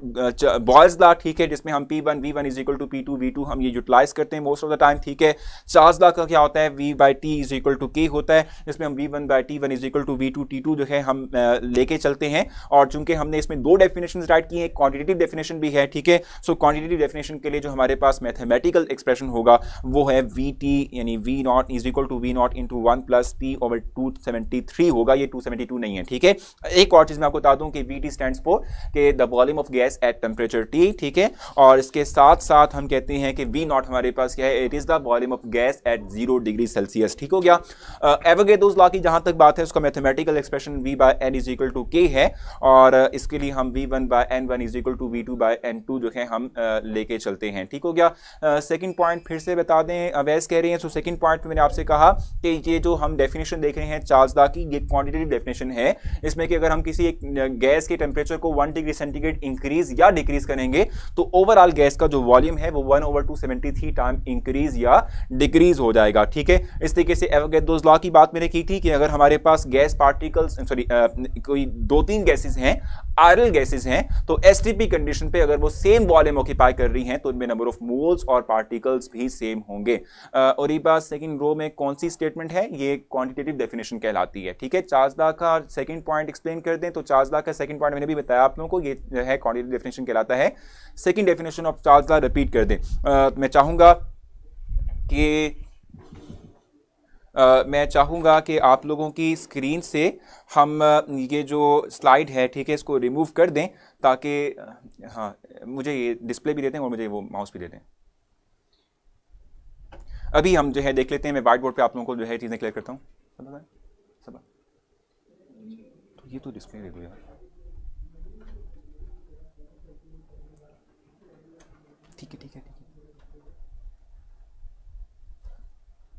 बॉयज लॉ। ठीक है, जिसमें हम P1 V1 is equal to P2 V2 हम ये यूटिलाइज करते हैं मोस्ट ऑफ द टाइम। ठीक है, चार्ल्स लॉ का क्या होता है? V/T is equal to K होता है, जिसमें हम V1/T1 is equal to V2 T2 जो है हम लेके चलते हैं। और चूंकि हमने इसमें दो डेफिनेशन राइट की है, क्वांटिटेटिव डेफिनेशन भी है। ठीक है, सो क्वांटिटेटिव डेफिनेशन के लिए जो हमारे पास मैथमेटिकल एक्सप्रेशन होगा वो है Vt यानी V0 is equal to V0 into 1 plus T/273 होगा, ये 272 नहीं है। ठीक है, एक और चीज मैं आपको बता दूं कि Vt स्टैंड्स फॉर कि the volume of gas at temperature T। ठीक है, और इसके साथ साथ हम कहते हैं कि V0 हमारे पास क्या है? It is the volume of gas at 0 degree Celsius. ठीक हो गया। एवोगैड्रोस लॉ की जहां तक बात है उसका mathematical expression V/N is equal to K है और इसके लिए हम V1/N1 is equal to V2/N2 जो है हम लेके चलते हैं। ठीक हो गया। सेकंड पॉइंट फिर से बता दें, अवैस कह रहे हैं, सो सेकंड पॉइंट पे मैंने आपसे कहा कि ये जो हम डेफिनेशन देख रहे हैं चार्ल्स लॉ की, ये क्वांटिटेटिव डेफिनेशन है। इसमें कि अगर हम किसी एक गैस के टेम्परेचर को 1 डिग्री सेंटीग्रेड इंक्रीज या डिक्रीज करेंगे तो ओवरऑल गैस का जो वॉल्यूम है वो 1/273 टाइम इंक्रीज या डिक्रीज हो जाएगा। ठीक है, इस तरीके से एवोगैड्रोस लॉ की बात मैंने की थी कि अगर हमारे पास गैस पार्टिकल्स कोई 2-3 गैसेस हैं, आयरल गैसेस हैं, तो एसटीपी कंडीशन पे अगर वो सेम वॉल्यूम ऑक्यूपाई कर रही हैं तो उनमें नंबर ऑफ मोल्स और पार्टिकल्स भी सेम होंगे। और ये बात सेकंड रो में कौन सी स्टेटमेंट है? ये क्वांटिटेटिव डेफिनेशन कहलाती है। ठीक है, चार्ल्स लॉ का सेकंड पॉइंट एक्सप्लेन कर दें तो चार्ल्स लॉ का सेकंड पॉइंट मैंने भी बताया आप लोगों को, ये जो है क्वांटिटेटिव डेफिनेशन कहलाता है। Second definition of Charles law repeat कर दें। मैं चाहूँगा कि आप लोगों की स्क्रीन से हम ये जो स्लाइड है, ठीक है, इसको रिमूव कर दें ताकि हाँ मुझे ये डिस्प्ले भी देते हैं और मुझे वो माउस भी देते हैं। अभी हम जो है देख लेते हैं, मैं व्हाइट बोर्ड पे आप लोगों को जो है चीज़ें क्लियर करता हूँ। सब तो ये तो डिस्प्ले दे दो यार। ठीक है।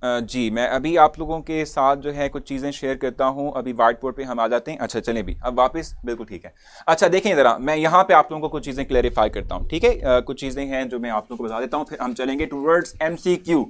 जी मैं अभी आप लोगों के साथ जो है कुछ चीज़ें शेयर करता हूं। अभी व्हाइट बोर्ड पे हम आ जाते हैं। अच्छा चलें भी अब वापस, बिल्कुल ठीक है। अच्छा देखें ज़रा, मैं यहाँ पे आप लोगों को कुछ चीज़ें क्लेरिफाई करता हूं, ठीक है। कुछ चीज़ें हैं जो मैं आप लोगों को बता देता हूं, फिर हम चलेंगे टूवर्ड्स MCQ।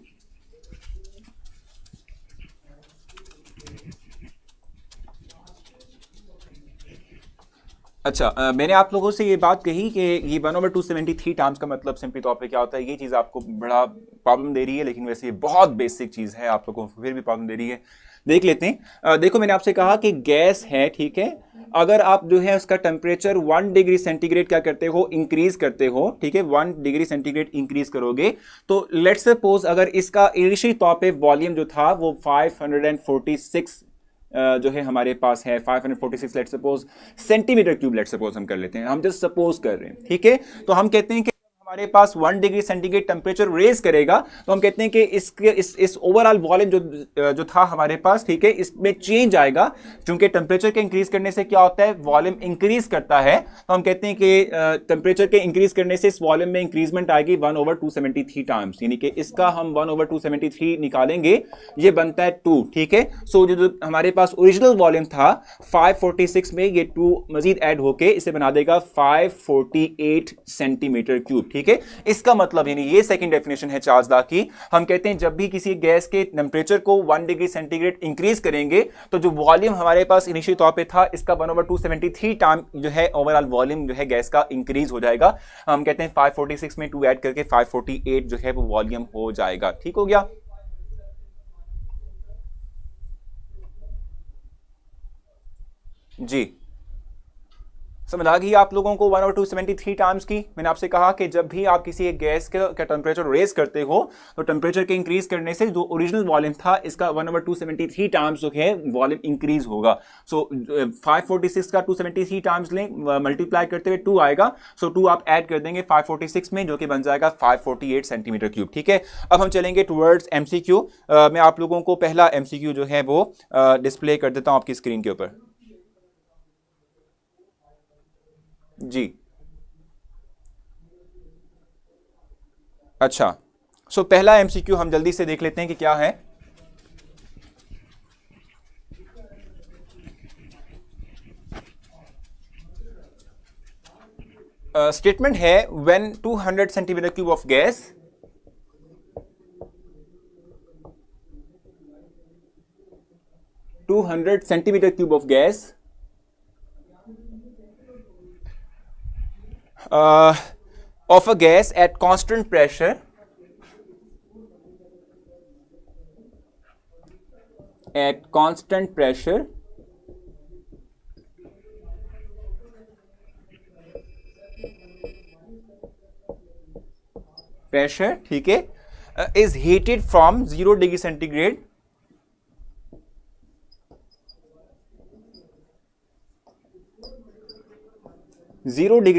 अच्छा मैंने आप लोगों से ये बात कही कि ये 1/273 टाइम्स का मतलब सिंपली तौर पे क्या होता है। ये चीज़ आपको बड़ा प्रॉब्लम दे रही है, लेकिन वैसे ये बहुत बेसिक चीज़ है, आप लोगों को फिर भी प्रॉब्लम दे रही है। देख लेते हैं। देखो मैंने आपसे कहा कि गैस है, ठीक है। अगर आप जो है उसका टेम्परेचर 1 डिग्री सेंटीग्रेड क्या करते हो, इंक्रीज करते हो, ठीक है। 1 डिग्री सेंटीग्रेड इंक्रीज करोगे तो लेट्स सपोज अगर इसका इनिशियल तौर पे वॉल्यूम जो था वो 546 जो है हमारे पास है 546 let suppose centimetre cube, let suppose हम कर लेते हैं, हम जस्ट सपोज कर रहे हैं, ठीक है। तो हम कहते हैं कि हमारे पास 1 डिग्री सेंटीग्रेड टेम्परेचर रेज करेगा तो हम कहते हैं कि इसके इस ओवरऑल वॉल्यूम जो था हमारे पास, ठीक है, इसमें चेंज आएगा। क्योंकि टेम्परेचर के इंक्रीज करने से क्या होता है, वॉल्यूम इंक्रीज करता है। तो हम कहते हैं कि टेम्परेचर के इंक्रीज करने से इस वॉल्यूम में इंक्रीजमेंट आएगी 1/273 टाइम्स, यानी कि इसका हम 1/273 निकालेंगे, ये बनता है 2, ठीक है। सो जो हमारे पास ओरिजिनल वॉल्यूम था 546 में ये 2 मजीद ऐड होके इसे बना देगा 548 सेंटीमीटर क्यूब, ठीक है। इसका मतलब यानी ये सेकंड डेफिनेशन है चार्ल्स लॉ की। हम कहते हैं जब भी किसी गैस के टेम्परेचर को 1 डिग्री सेंटीग्रेड इंक्रीज करेंगे तो जो वॉल्यूम हमारे पास इनिशियल तौर पे था इसका 1/273 टाइम जो है ओवरऑल वॉल्यूम जो है गैस का इंक्रीज हो जाएगा। हम कहते हैं 546 में 2 ऐड करके 548 जो है वो वॉल्यूम हो जाएगा, ठीक हो गया। जी समझ आ गई आप लोगों को 1/273 टाइम्स की। मैंने आपसे कहा कि जब भी आप किसी एक गैस का टेम्परेचर रेज करते हो तो टेम्परेचर के इंक्रीज करने से जो ओरिजिनल वॉल्यूम था इसका 1/273 टाइम्स जो है वॉल्यूम इंक्रीज होगा। सो 546 का 273 टाइम्स लें, मल्टीप्लाई करते हुए 2 आएगा। सो 2 आप ऐड कर देंगे 546 में, जो कि बन जाएगा 548 सेंटीमीटर क्यूब, ठीक है। अब हम चलेंगे टुवर्ड्स MCQ। मैं आप लोगों को पहला MCQ जो है वो डिस्प्ले कर देता हूं आपकी स्क्रीन के ऊपर। जी अच्छा, सो पहला MCQ हम जल्दी से देख लेते हैं कि क्या है। स्टेटमेंट है when 200 centimetre cube of gas centimetre cube of gas of a gas at constant pressure ठीक है, is heated from 0 degree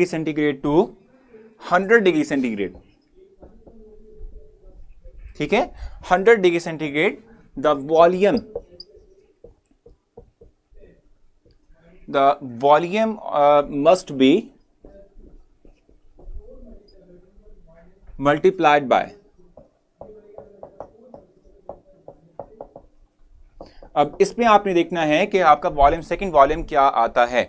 centigrade to 100 degree centigrade, ठीक है। 100 degree centigrade the volume must be multiplied by, अब इसमें आपने देखना है कि आपका वॉल्यूम सेकंड वॉल्यूम क्या आता है,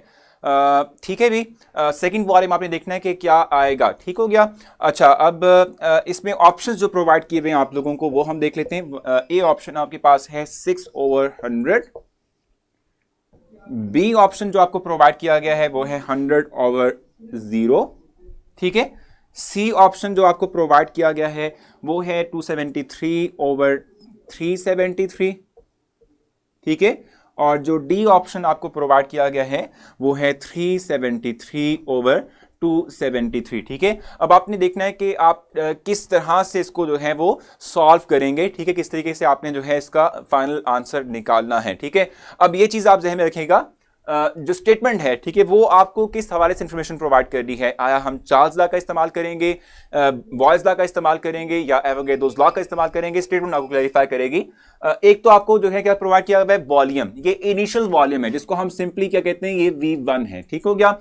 ठीक है भी। सेकंड वॉल्यूम आपने देखना है कि क्या आएगा, ठीक हो गया। अच्छा अब इसमें ऑप्शंस जो प्रोवाइड किए हुए हैं आप लोगों को वो हम देख लेते हैं। ए ऑप्शन आपके पास है 6/100, बी ऑप्शन जो आपको प्रोवाइड किया गया है वो है 100/0, ठीक है। सी ऑप्शन जो आपको प्रोवाइड किया गया है वो है 273/373, ठीक है। और जो डी ऑप्शन आपको प्रोवाइड किया गया है वो है 373/273, ठीक है। अब आपने देखना है कि आप किस तरह से इसको जो है वो सॉल्व करेंगे, ठीक है, किस तरीके से आपने जो है इसका फाइनल आंसर निकालना है, ठीक है। अब ये चीज आप ज़हन में रखिएगा, जो स्टेटमेंट है, ठीक है, वो आपको किस हवाले से इंफॉर्मेशन प्रोवाइड करनी है। आया हम चार्ल्स लॉ का इस्तेमाल करेंगे, बॉयज लॉ का इस्तेमाल करेंगे, या एवोगैड्रोस लॉ का इस्तेमाल करेंगे, स्टेटमेंट आपको क्लैरिफाई करेगी। एक तो आपको जो है क्या प्रोवाइड किया हुआ है, वॉल्यूम, ये इनिशियल वॉल्यूम है जिसको हम सिंपली क्या कहते हैं, ये V1 है, ठीक हो गया।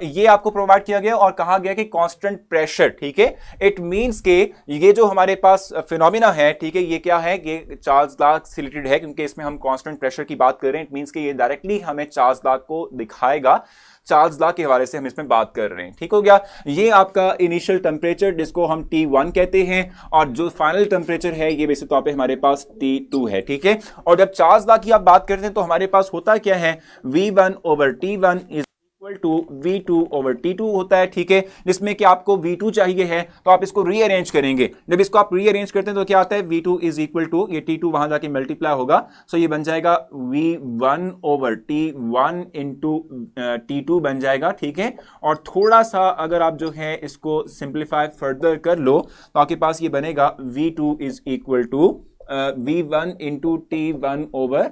ये आपको प्रोवाइड किया गया और कहा गया कि कांस्टेंट प्रेशर, ठीक है, इट मींस के ये जो हमारे पास फिनोमिना है, ठीक है, ये क्या है, ये चार्ल्स लॉ से रिलेटेड है, क्योंकि इसमें हम कांस्टेंट प्रेशर की बात कर रहे हैं। इट मींस के ये डायरेक्टली हमें चार्ल्स लॉ को दिखाएगा, चार्ल्स लॉ के हवाले से हम इसमें बात कर रहे हैं, ठीक हो गया। ये आपका इनिशियल टेम्परेचर जिसको हम T1 कहते हैं, और जो फाइनल टेम्परेचर है ये बेसिक तौर पे हमारे पास T2 है, ठीक है। और जब चार्ल्स लॉ की आप बात करते हैं तो हमारे पास होता क्या है, V1/T1 is equal to V2/T2 होता है, ठीक है, जिसमें कि आपको V2 चाहिए है तो आप इसको रीअरेंज करेंगे। जब इसको आप रीअरेंज करते हैं तो क्या आता है, V2 इज इक्वल टू, ये T2 वहां जाके मल्टीप्लाई होगा, सो ये बन जाएगा V1/T1 इंटू T2 बन जाएगा, ठीक है। और थोड़ा सा अगर आप जो है इसको सिंप्लीफाई फर्दर कर लो तो आपके पास ये बनेगा V2 is equal to V1 into T2/T1,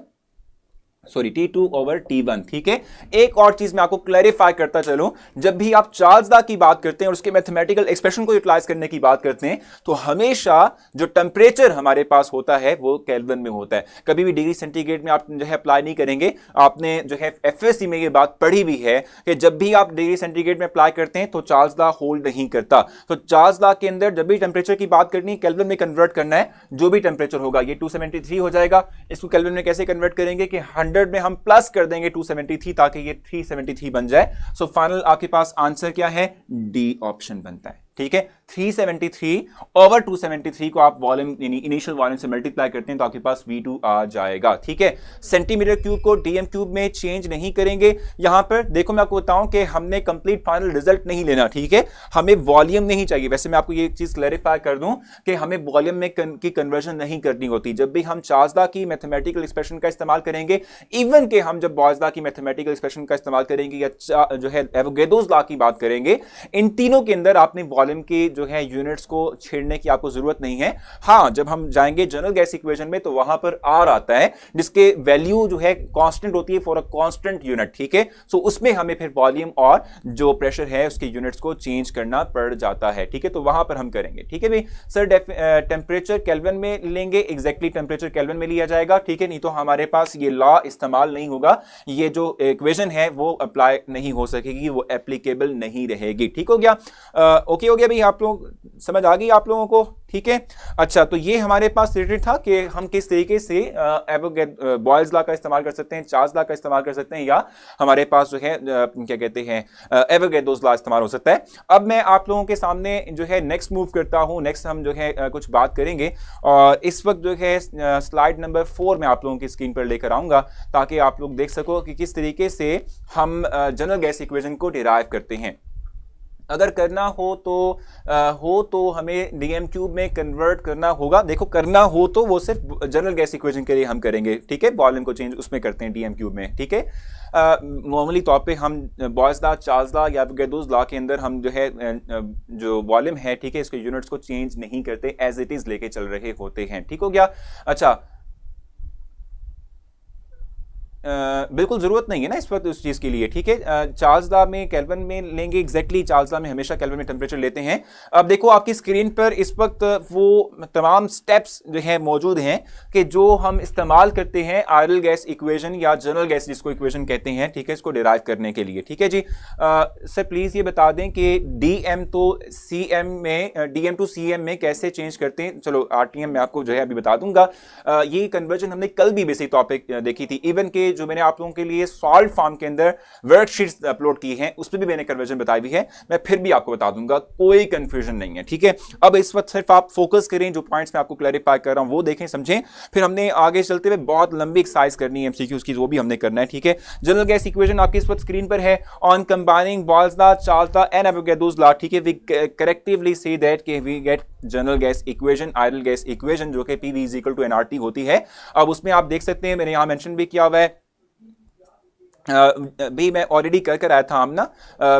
ठीक है। एक और चीज मैं आपको क्लैरिफाई करता चलूं, जब भी आप चार्ल्स लॉ की बात करते हैं और उसके मैथमेटिकल एक्सप्रेशन को यूटिलाइज करने की बात करते हैं तो हमेशा जो टेम्परेचर हमारे पास होता है वो केल्विन में होता है। कभी भी डिग्री सेंटीग्रेड में आप जो है अप्लाई नहीं करेंगे। आपने जो है एफएससी में ये बात पढ़ी भी है कि जब भी आप डिग्री सेंटीग्रेड में अप्लाई करते हैं तो चार्ल्स लॉ होल्ड नहीं करता। तो चार्ल्स लॉ के अंदर जब भी टेम्परेचर की बात करनी है, केल्विन में कन्वर्ट करना है, जो भी टेम्परेचर होगा, ये 273 हो जाएगा। इसको केल्विन में कैसे कन्वर्ट करेंगे कि 100 में हम प्लस कर देंगे 273 ताकि ये 373 बन जाए। सो फाइनल आपके पास आंसर क्या है, डी ऑप्शन बनता है, ठीक है। 373/273 को आप वॉल्यूम यानी इनिशियल वॉल्यूम से मल्टीप्लाई करते हैं तो आपके पास V2 आ जाएगा, ठीक है। सेंटीमीटर क्यूब को DM क्यूब में चेंज नहीं करेंगे। यहां पर देखो मैं आपको बताऊं कि हमने कंप्लीट फाइनल रिजल्ट नहीं लेना, ठीक है, हमें वॉल्यूम नहीं चाहिए। वैसे मैं आपको ये चीज क्लैरिफाई कर दूं कि हमें वॉल्यूम में की कन्वर्जन नहीं करनी होती। जब भी हम चार्ल्स लॉ की मैथमेटिकल एक्सप्रेशन का इस्तेमाल करेंगे, इवन के हम जब बॉयज लॉ की मैथमेटिकल एक्सप्रेशन का इस्तेमाल करेंगे या जो है एवोगैड्रोस लॉ की बात करेंगे, इन तीनों के अंदर आपने वॉल्यूम की जो है यूनिट्स को छेड़ने की आपको जरूरत नहीं है। हां, जब हम जाएंगे जनरल गैस इक्वेशन में तो वहां पर R आता है जिसके वैल्यू जो है कांस्टेंट होती है फॉर अ कांस्टेंट यूनिट, ठीक है। सो उसमें हमें फिर वॉल्यूम और जो प्रेशर है उसके यूनिट्स को चेंज करना पड़ जाता है, ठीक है। तो वहां पर हम करेंगे, ठीक है भाई। सर टेम्परेचर केल्विन में लेंगे, एग्जैक्टली टेम्परेचर केल्विन में लिया जाएगा, ठीक है, नहीं तो हमारे पास ये लॉ इस्तेमाल नहीं होगा, ये जो इक्वेशन है वो अप्लाई नहीं हो सकेगी, वो एप्लीकेबल नहीं रहेगी, ठीक हो गया। ओके हो गया भाई, आप लोग समझ आ गई आप लोगों को, ठीक है। अच्छा, तो ये हमारे पास रिलेटेड था कि हम किस तरीके से बॉयल्स लॉ का इस्तेमाल कर सकते हैं, चार्ल्स लॉ का इस्तेमाल कर सकते हैं, या हमारे पास जो है क्या कहते हैं एवोगैड्रोस लॉ इस्तेमाल हो सकता है। अब मैं आप लोगों के सामने जो है नेक्स्ट मूव करता हूं। नेक्स्ट हम जो है कुछ बात करेंगे और इस वक्त जो है स्लाइड नंबर 4 में आप लोगों की स्क्रीन पर लेकर आऊंगा ताकि आप लोग देख सको कि किस तरीके से हम जनरल गैस इक्वेशन को डिराइव करते हैं। अगर करना हो तो हमें डीएम क्यूब में कन्वर्ट करना होगा। देखो, करना हो तो वो सिर्फ जनरल गैस इक्वेशन के लिए हम करेंगे, ठीक है, वॉल्यूम को चेंज उसमें करते हैं डीएम क्यूब में, ठीक है। नॉर्मली तौर पे हम बॉयल्स लॉ, चार्ल्स लॉ या एवोगैड्रोस लॉ के अंदर हम जो है जो वॉल्यूम है, ठीक है, इसके यूनिट्स को चेंज नहीं करते, एज इट इज लेके चल रहे होते हैं, ठीक हो गया। अच्छा, बिल्कुल जरूरत नहीं है ना इस वक्त उस चीज के लिए, ठीक है। चार्ल्स लॉ में केल्विन में लेंगे, एग्जैक्टली चार्ल्स लॉ में हमेशा केल्विन में टेम्परेचर लेते हैं। अब देखो आपकी स्क्रीन पर इस वक्त वो तमाम स्टेप्स जो है मौजूद हैं कि जो हम इस्तेमाल करते हैं आयरल गैस इक्वेशन या जनरल गैस जिसको इक्वेशन कहते हैं, ठीक है, इसको डिराइव करने के लिए, ठीक है जी। सर प्लीज ये बता दें कि डीएम टू सीएम में कैसे चेंज करते हैं। चलो आरटीएम में आपको जो है अभी बता दूंगा। ये कन्वर्जन हमने कल भी बेसिक टॉपिक देखी थी, इवन के जो मैंने आप लोगों के लिए सॉल्व फॉर्म के अंदर वर्कशीट्स अपलोड की हैं उस पर भी मैंने कन्वर्जन बताई हुई है, मैं फिर भी आपको बता दूंगा, कोई कंफ्यूजन नहीं है, ठीक है। अब इस वक्त सिर्फ आप फोकस करें, जो पॉइंट्स मैं आपको क्लैरिफाई कर रहा हूं वो देखें, समझें, फिर हमने आगे चलते हुए बहुत लंबी एक्सरसाइज करनी है एमसीक्यूज की, वो भी हमने करना है, ठीक है। जनरल गैस इक्वेशन आपकी इस वक्त स्क्रीन पर है। On combining Boyle's law, Charles law and Avogadro's law, ठीक है, वी करेक्टिवली से दैट कि we get general gas equation, ideal gas equation, जो कि PV = nRT होती है। अब उसमें आप देख सकते हैं, मैंने यहां मेंशन भी किया हुआ है भी मैं ऑलरेडी कर आया था हम ना,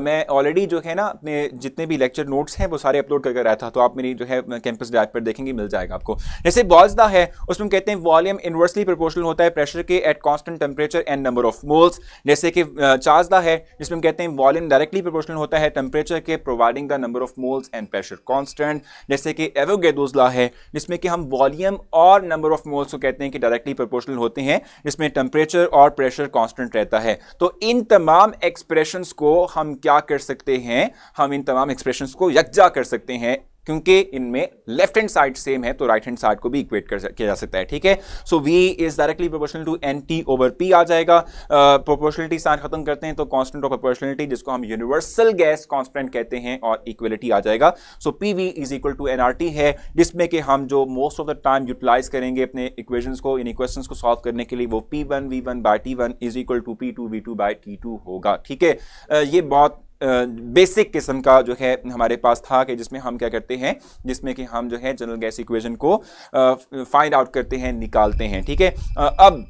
मैं ऑलरेडी जो है ना अपने जितने भी लेक्चर नोट्स हैं वो सारे अपलोड कर आया था, तो आप मेरी जो है कैंपस ड्राइव पर देखेंगे, मिल जाएगा आपको। जैसे बॉल्सदा है उसमें कहते हैं वॉल्यूम इनवर्सली प्रोपोर्शनल होता है प्रेशर के at constant temperature and number of moles. जैसे कि चार्ल्सदा है जिसमें कहते हैं वॉल्यूम डायरेक्टली प्रोपोर्शनल होता है टेम्परेचर के providing the number of moles and pressure constant. जैसे कि एवोगैड्रोस लॉ है जिसमें कि हम वॉल्यूम और नंबर ऑफ मोल्स को कहते हैं कि डायरेक्टली प्रोपोर्शनल होते हैं, जिसमें टेम्परेचर और प्रेशर कांस्टेंट रहता है। तो इन तमाम एक्सप्रेशंस को हम क्या कर सकते हैं, हम इन तमाम एक्सप्रेशंस को यकजा कर सकते हैं क्योंकि इनमें लेफ्ट हैंड साइड सेम है तो राइट हैंड साइड को भी इक्वेट किया जा सकता है। ठीक है, so V is directly proportional to NT over P आ जाएगा। प्रोपोर्शनलिटी साइन खत्म करते हैं तो कांस्टेंट ऑफ प्रोपोर्शनलिटी जिसको हम यूनिवर्सल गैस कांस्टेंट कहते हैं और इक्वलिटी आ जाएगा। So PV is equal to NRT है, जिसमें कि हम जो most of the time utilize करेंगे अपने इक्वेशंस को, इन इक्वेशंस को सॉल्व करने के लिए, वो P1 V1 by T1 is equal to P2 V2 by T2 होगा। ठीक है, ये बहुत बेसिक किस्म का जो है हमारे पास था कि जिसमें हम क्या करते हैं, जिसमें कि हम जो है जनरल गैस इक्वेशन को फाइंड आउट करते हैं, निकालते हैं। ठीक है, अब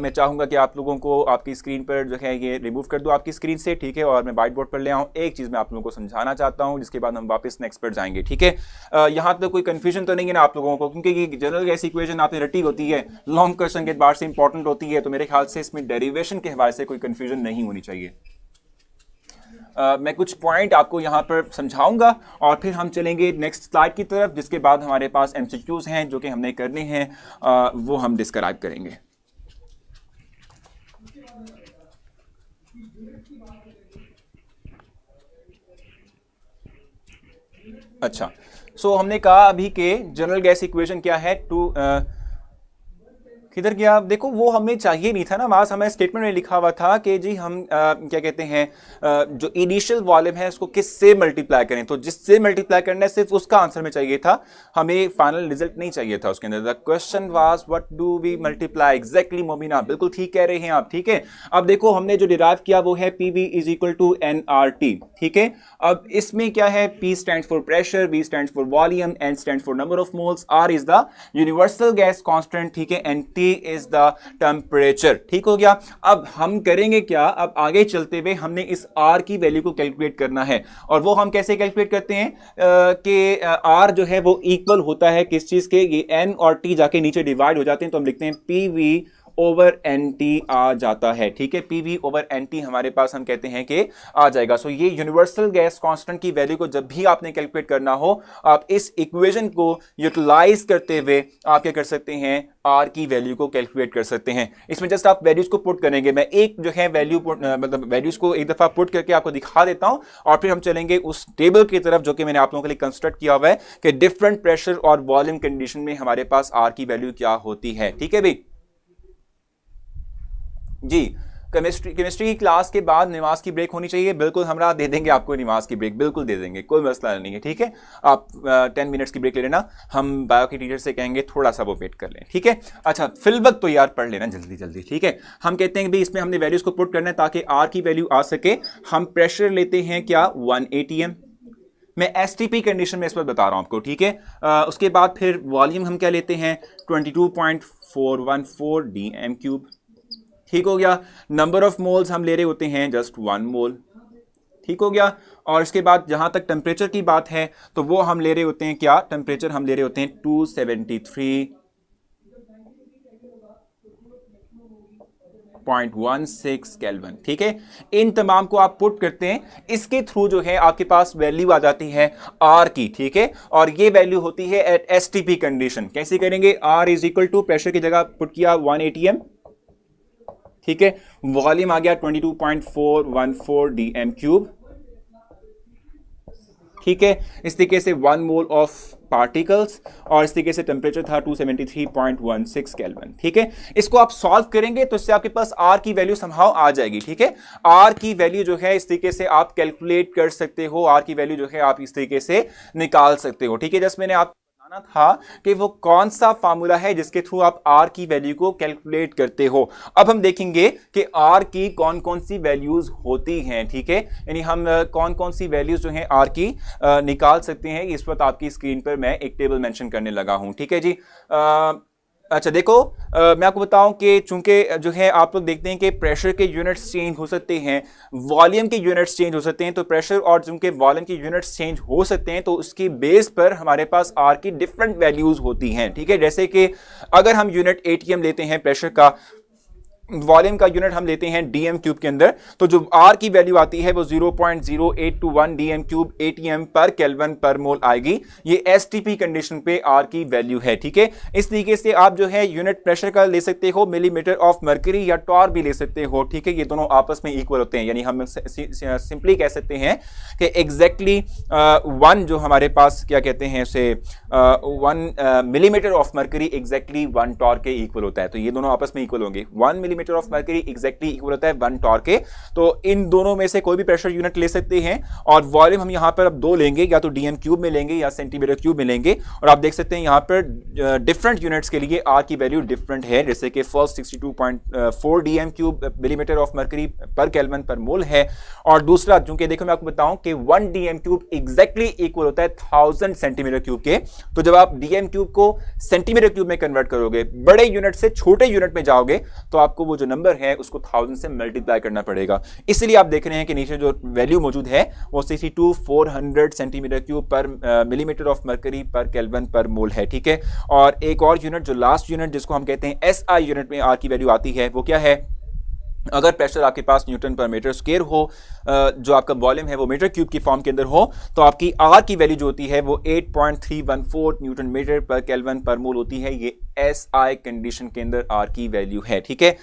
मैं चाहूंगा कि आप लोगों को आपकी स्क्रीन पर जो है ये रिमूव कर दूं आपकी स्क्रीन से। ठीक है, और मैं व्हाइट बोर्ड पर ले आऊं। एक चीज़ मैं आप लोगों को समझाना चाहता हूं जिसके बाद हम वापस नेक्स्ट पर जाएंगे। ठीक है, यहाँ तक कोई कंफ्यूजन तो नहीं है ना आप लोगों को, क्योंकि ये जनरल गैस इक्वेशन आपने रटी होती है, लॉन्ग क्वेश्चन के बाद से इंपॉर्टेंट होती है, तो मेरे ख्याल से इसमें डेरिवेशन के हवाले से कोई कंफ्यूजन नहीं होनी चाहिए। मैं कुछ पॉइंट आपको यहाँ पर समझाऊंगा और फिर हम चलेंगे नेक्स्ट स्लाइड की तरफ, जिसके बाद हमारे पास MCQs हैं जो कि हमने करने हैं, वो हम डिस्क्राइब करेंगे। अच्छा, सो हमने कहा अभी के जनरल गैस इक्वेशन क्या है, किधर गया, देखो वो हमें चाहिए नहीं था ना, वहां हमें स्टेटमेंट में लिखा हुआ था कि जी हम क्या कहते हैं जो इनिशियल वॉल्यूम है उसको किससे मल्टीप्लाई करें, तो जिससे मल्टीप्लाई करना है सिर्फ उसका आंसर में चाहिए था, हमें फाइनल रिजल्ट नहीं चाहिए था उसके अंदर। The question was what do we multiply, exactly Momina, बिल्कुल ठीक कह रहे हैं आप। ठीक है, अब देखो हमने जो डिराइव किया वो है PV is equal to NRT। ठीक है, अब इसमें क्या है, P stands for pressure, V stands for volume, N stands for number of moles, R is the universal gas constant. ठीक है, and T is the temperature. ठीक हो गया, अब हम करेंगे क्या, अब आगे चलते हुए हमने इस R की वैल्यू को कैलकुलेट करना है, और वो हम कैसे कैलकुलेट करते हैं कि R जो है वो इक्वल होता है किस चीज के, ये N और T जाके नीचे डिवाइड हो जाते हैं, तो हम लिखते हैं PV ओवर NT आ जाता है। ठीक है, PV ओवर NT हमारे पास हम कहते हैं कि आ जाएगा। सो ये यूनिवर्सल गैस कांस्टेंट की वैल्यू को जब भी आपने कैलकुलेट करना हो, आप इस इक्वेशन को यूटिलाइज करते हुए आप क्या कर सकते हैं, R की वैल्यू को कैलकुलेट कर सकते हैं। इसमें जस्ट आप वैल्यूज को पुट करेंगे, मैं एक जो है वैल्यू मतलब वैल्यूज को एक दफा पुट करके आपको दिखा देता हूं, और फिर हम चलेंगे उस टेबल की तरफ जो कि मैंने आप लोगों के लिए कंस्ट्रक्ट किया हुआ है कि डिफरेंट प्रेशर और वॉल्यूम कंडीशन में हमारे पास R की वैल्यू क्या होती है। ठीक है भाई जी, केमिस्ट्री की क्लास के बाद नमाज की ब्रेक होनी चाहिए, बिल्कुल हमरा दे देंगे आपको नमाज की ब्रेक, बिल्कुल दे देंगे, कोई मसला नहीं है। ठीक है, आप 10 मिनट्स की ब्रेक ले लेना, हम बायो के टीचर से कहेंगे थोड़ा सा वो वेट कर लें। ठीक है, अच्छा फिल वक्त तो यार पढ़ लेना जल्दी जल्दी। ठीक है, हम कहते हैं कि भाई इसमें हमने वैल्यूज को पुट करना है ताकि R की वैल्यू आ सके। हम प्रेशर लेते हैं क्या, 1 atm, मैं STP कंडीशन में इस वक्त बता रहा हूं आपको। ठीक है, उसके बाद फिर वॉल्यूम हम क्या लेते हैं, 22.414 dm³। ठीक हो गया, नंबर ऑफ मोल्स हम ले रहे होते हैं जस्ट 1 मोल। ठीक हो गया, और इसके बाद जहां तक टेम्परेचर की बात है तो वो हम ले रहे होते हैं क्या, टेम्परेचर हम ले रहे होते हैं 273.16 केल्विन। ठीक है, इन तमाम को आप पुट करते हैं, इसके थ्रू जो है आपके पास वैल्यू आ जाती है R की। ठीक है, और ये वैल्यू होती है एट STP कंडीशन। कैसे करेंगे, R is equal to pressure की जगह पुट किया 1 atm। ठीक है, वॉल्यूम आ गया 22.414 dm³। ठीक है, इस तरीके से 1 मोल ऑफ पार्टिकल्स, और इस तरीके से टेम्परेचर था 273.16 केल्विन। ठीक है, इसको आप सॉल्व करेंगे तो इससे आपके पास R की वैल्यू समहाउ आ जाएगी। ठीक है, R की वैल्यू जो है इस तरीके से आप कैलकुलेट कर सकते हो, R की वैल्यू जो है आप इस तरीके से निकाल सकते हो। ठीक है, जस्ट मैंने आप था कि वो कौन सा फार्मूला है जिसके थ्रू आप R की वैल्यू को कैलकुलेट करते हो। अब हम देखेंगे कि R की कौन कौन सी वैल्यूज होती हैं। ठीक है, यानी हम कौन कौन सी वैल्यूज जो हैं R की निकाल सकते हैं। इस वक्त आपकी स्क्रीन पर मैं एक टेबल मेंशन करने लगा हूं। ठीक है जी, अच्छा देखो, मैं आपको बताऊं कि चूंकि जो है आप लोग देखते हैं कि प्रेशर के यूनिट्स चेंज हो सकते हैं, वॉल्यूम के यूनिट्स चेंज हो सकते हैं, तो प्रेशर और चूंकि वॉल्यूम के यूनिट्स चेंज हो सकते हैं तो उसकी बेस पर हमारे पास आर की डिफरेंट वैल्यूज होती हैं। ठीक है, जैसे कि अगर हम यूनिट एटीएम लेते हैं प्रेशर का, वॉल्यूम का यूनिट हम लेते हैं डीएम क्यूब के अंदर, तो जो आर की वैल्यू आती है वो 0.0821 डीएम क्यूब एटीएम पर केल्विन पर मोल आएगी। ये एसटीपी कंडीशन पे आर की वैल्यू है। ठीक है, इस तरीके से आप जो है यूनिट प्रेशर का ले सकते हो मिलीमीटर ऑफ मर्करी या टॉर भी ले सकते हो। ठीक है, ये दोनों आपस में इक्वल होते हैं, यानी हम सिंपली कह सकते हैं कि एग्जैक्टली वन जो हमारे पास क्या कहते हैं उसे 1 millimetre of mercury exactly 1 torr के इक्वल होता है। तो ये दोनों आपस में इक्वल होंगे। 1 millimetre of mercury exactly equal होता है 1 टॉर के। तो इन दोनों में से कोई भी प्रेशर यूनिट ले सकते हैं और वॉल्यूम हम यहां पर अब दो लेंगे, या तो डीएम क्यूब में लेंगे या सेंटीमीटर क्यूब में लेंगे। और आप देख सकते हैं यहां पर डिफरेंट यूनिट्स के लिए आर की वैल्यू डिफरेंट है, जैसे कि first 62.4 DM cube millimetre of mercury पर केल्विन पर मोल है, और दूसरा चूंकि देखो मैं आपको बताऊं कि 1 डीएम क्यूब एग्जैक्टली इक्वल होता है 1000 सेंटीमीटर क्यूब के। तो जब आप डीएम क्यूब को सेंटीमीटर क्यूब में कन्वर्ट करोगे, बड़े यूनिट से छोटे यूनिट में जाओगे, तो आपको वो जो नंबर है उसको 1000 से मल्टीप्लाई करना पड़ेगा। इसलिए आप देख रहे हैं कि नीचे जो वैल्यू मौजूद है वो 62,400 सेंटीमीटर क्यूब पर मिलीमीटर ऑफ मर्करी पर केल्विन पर मोल है। ठीक है, और एक और यूनिट जो लास्ट यूनिट जिसको हम कहते हैं एसआई यूनिट में आर की वैल्यू आती है, वो क्या है? अगर प्रेशर आपके पास न्यूटन पर मीटर स्क्वायर हो, जो आपका वॉल्यूम है वो मीटर क्यूब की फॉर्म के अंदर हो, तो आपकी आर की वैल्यू जो होती है वो 8.314 न्यूटन मीटर पर केल्विन पर मोल होती है। ये एसआई कंडीशन के अंदर आर की वैल्यू है। ठीक है,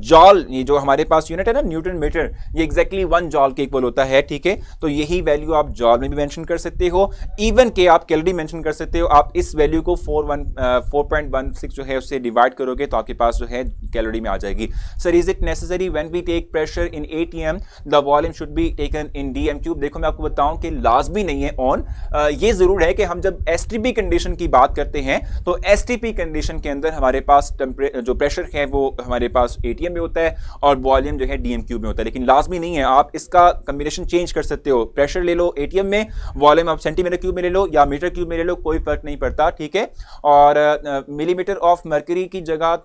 जॉल ये जो हमारे पास यूनिट है ना न्यूटन मीटर, ये एग्जैक्टली 1 जॉल के इक्वल होता है। ठीक है, तो यही वैल्यू आप जॉल में भी मेंशन कर सकते हो, इवन के आप कैलोरी मेंशन कर सकते हो। आप इस वैल्यू को 4.16 जो है उससे डिवाइड करोगे तो आपके पास जो है कैलोरी में आ जाएगी। Sir is it necessary when we take pressure in ATM the volume should be taken in DM cube? देखो मैं आपको बताऊं कि लाजमी नहीं है ऑन, ये जरूर है कि हम जब एसटीपी कंडीशन की बात करते हैं तो एसटीपी कंडीशन के अंदर हमारे पास जो प्रेशर है वो हमारे पास एटीएम में होता है और वॉल्यूम जो है डीएम क्यूब में होता है, लेकिन लाजमी नहीं है। आप इसका कॉम्बिनेशन चेंज कर सकते हो, प्रेशर ले लो एटीएम में, वॉल्यूम आप सेंटीमीटर क्यूब में ले लो या मीटर क्यूब में ले लो, कोई फर्क नहीं पड़ता। ठीक है, और मिलीमीटर ऑफ मर्करी की जगह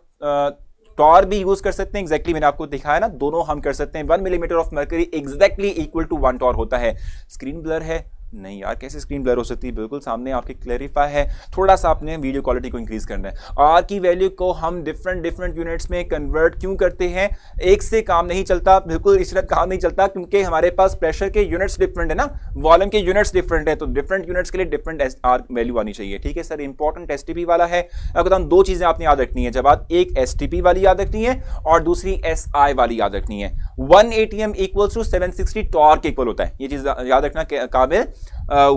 टॉर भी यूज कर सकते हैं। एग्जैक्टली मैंने आपको दिखाया ना, दोनों हम कर सकते हैं। 1 millimetre of mercury exactly equal to 1 torr होता है। स्क्रीन ब्लर है? नहीं यार, कैसे स्क्रीन ब्लर हो सकती है? बिल्कुल सामने आपके क्लैरिफाई है, थोड़ा सा आपने वीडियो क्वालिटी को इंक्रीज करना है। आर की वैल्यू को हम डिफरेंट यूनिट्स में कन्वर्ट क्यों करते हैं? एक से काम नहीं चलता, बिल्कुल इस तरह काम नहीं चलता, क्योंकि हमारे पास प्रेशर के यूनिट्स डिफरेंट है ना, वॉल्यूम के यूनिट्स डिफरेंट है, तो डिफरेंट यूनिट्स के लिए डिफरेंट आर वैल्यू आनी चाहिए। ठीक है सर, इंपॉर्टेंट एसटीपी वाला है। अब बताऊं, दो चीजें आपने याद रखनी है जब आप, एक एसटीपी वाली याद रखनी है और दूसरी एसआई वाली याद रखनी है। 1 ATM equals to 760 torque equal होता है, ये चीज याद रखना काबिल।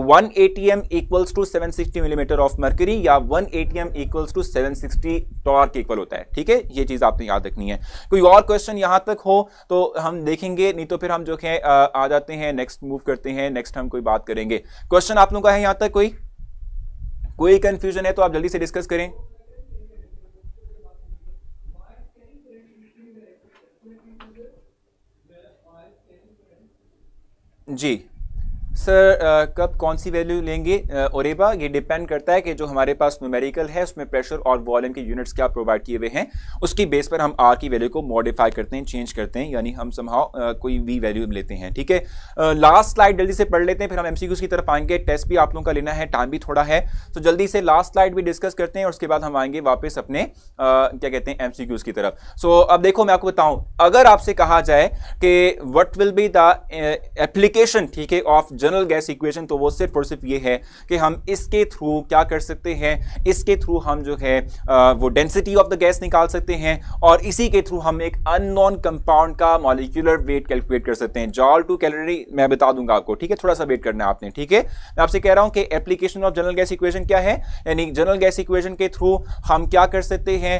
1 ATM equals to 760 millimetre of mercury या 1 ATM equals to 760 torque equal होता है। ठीक है, ये चीज आपने याद रखनी है। कोई और क्वेश्चन यहां तक हो तो हम देखेंगे, नहीं तो फिर हम जो है आ जाते हैं नेक्स्ट, मूव करते हैं नेक्स्ट, हम कोई बात करेंगे। क्वेश्चन आप लोगों का है यहां तक? कोई कंफ्यूजन है तो आप जल्दी से डिस्कस करें। जी सर, कब कौन सी वैल्यू लेंगे ओरेबा? ये डिपेंड करता है कि जो हमारे पास न्यूमेरिकल है उसमें प्रेशर और वॉल्यूम के यूनिट्स क्या प्रोवाइड किए हुए हैं, उसकी बेस पर हम आर की वैल्यू को मॉडिफाई करते हैं, चेंज करते हैं, यानी हम समहाउ कोई भी वैल्यू लेते हैं। ठीक है, लास्ट स्लाइड जल्दी से पढ़ लेते हैं, फिर हम एमसीक्यूज की तरफ आएंगे। टेस्ट भी आप लोगों का लेना है, टाइम भी थोड़ा है, तो जल्दी से लास्ट स्लाइड भी डिस्कस करते हैं और उसके बाद हम आएंगे वापस अपने क्या कहते हैं एमसीक्यूज की तरफ। सो अब देखो मैं आपको बताऊं, अगर आपसे कहा जाए कि what will be the application, ठीक है, ऑफ जनरल गैस इक्वेशन, तो वो सिर्फ और सिर्फ ये है कि हम इसके थ्रू क्या कर सकते हैं, इसके थ्रू हम जो है वो डेंसिटी ऑफ द गैस निकाल सकते हैं और इसी के थ्रू हम एक अननोन कंपाउंड का मॉलिक्यूलर वेट कैलकुलेट कर सकते हैं। जॉल टू कैलोरी मैं बता दूंगा आपको, ठीक है, थोड़ा सा वेट करना है आपने। ठीक है, मैं आपसे कह रहा हूं कि application of general gas equation क्या है, यानी जनरल गैस इक्वेशन के थ्रू हम क्या कर सकते हैं,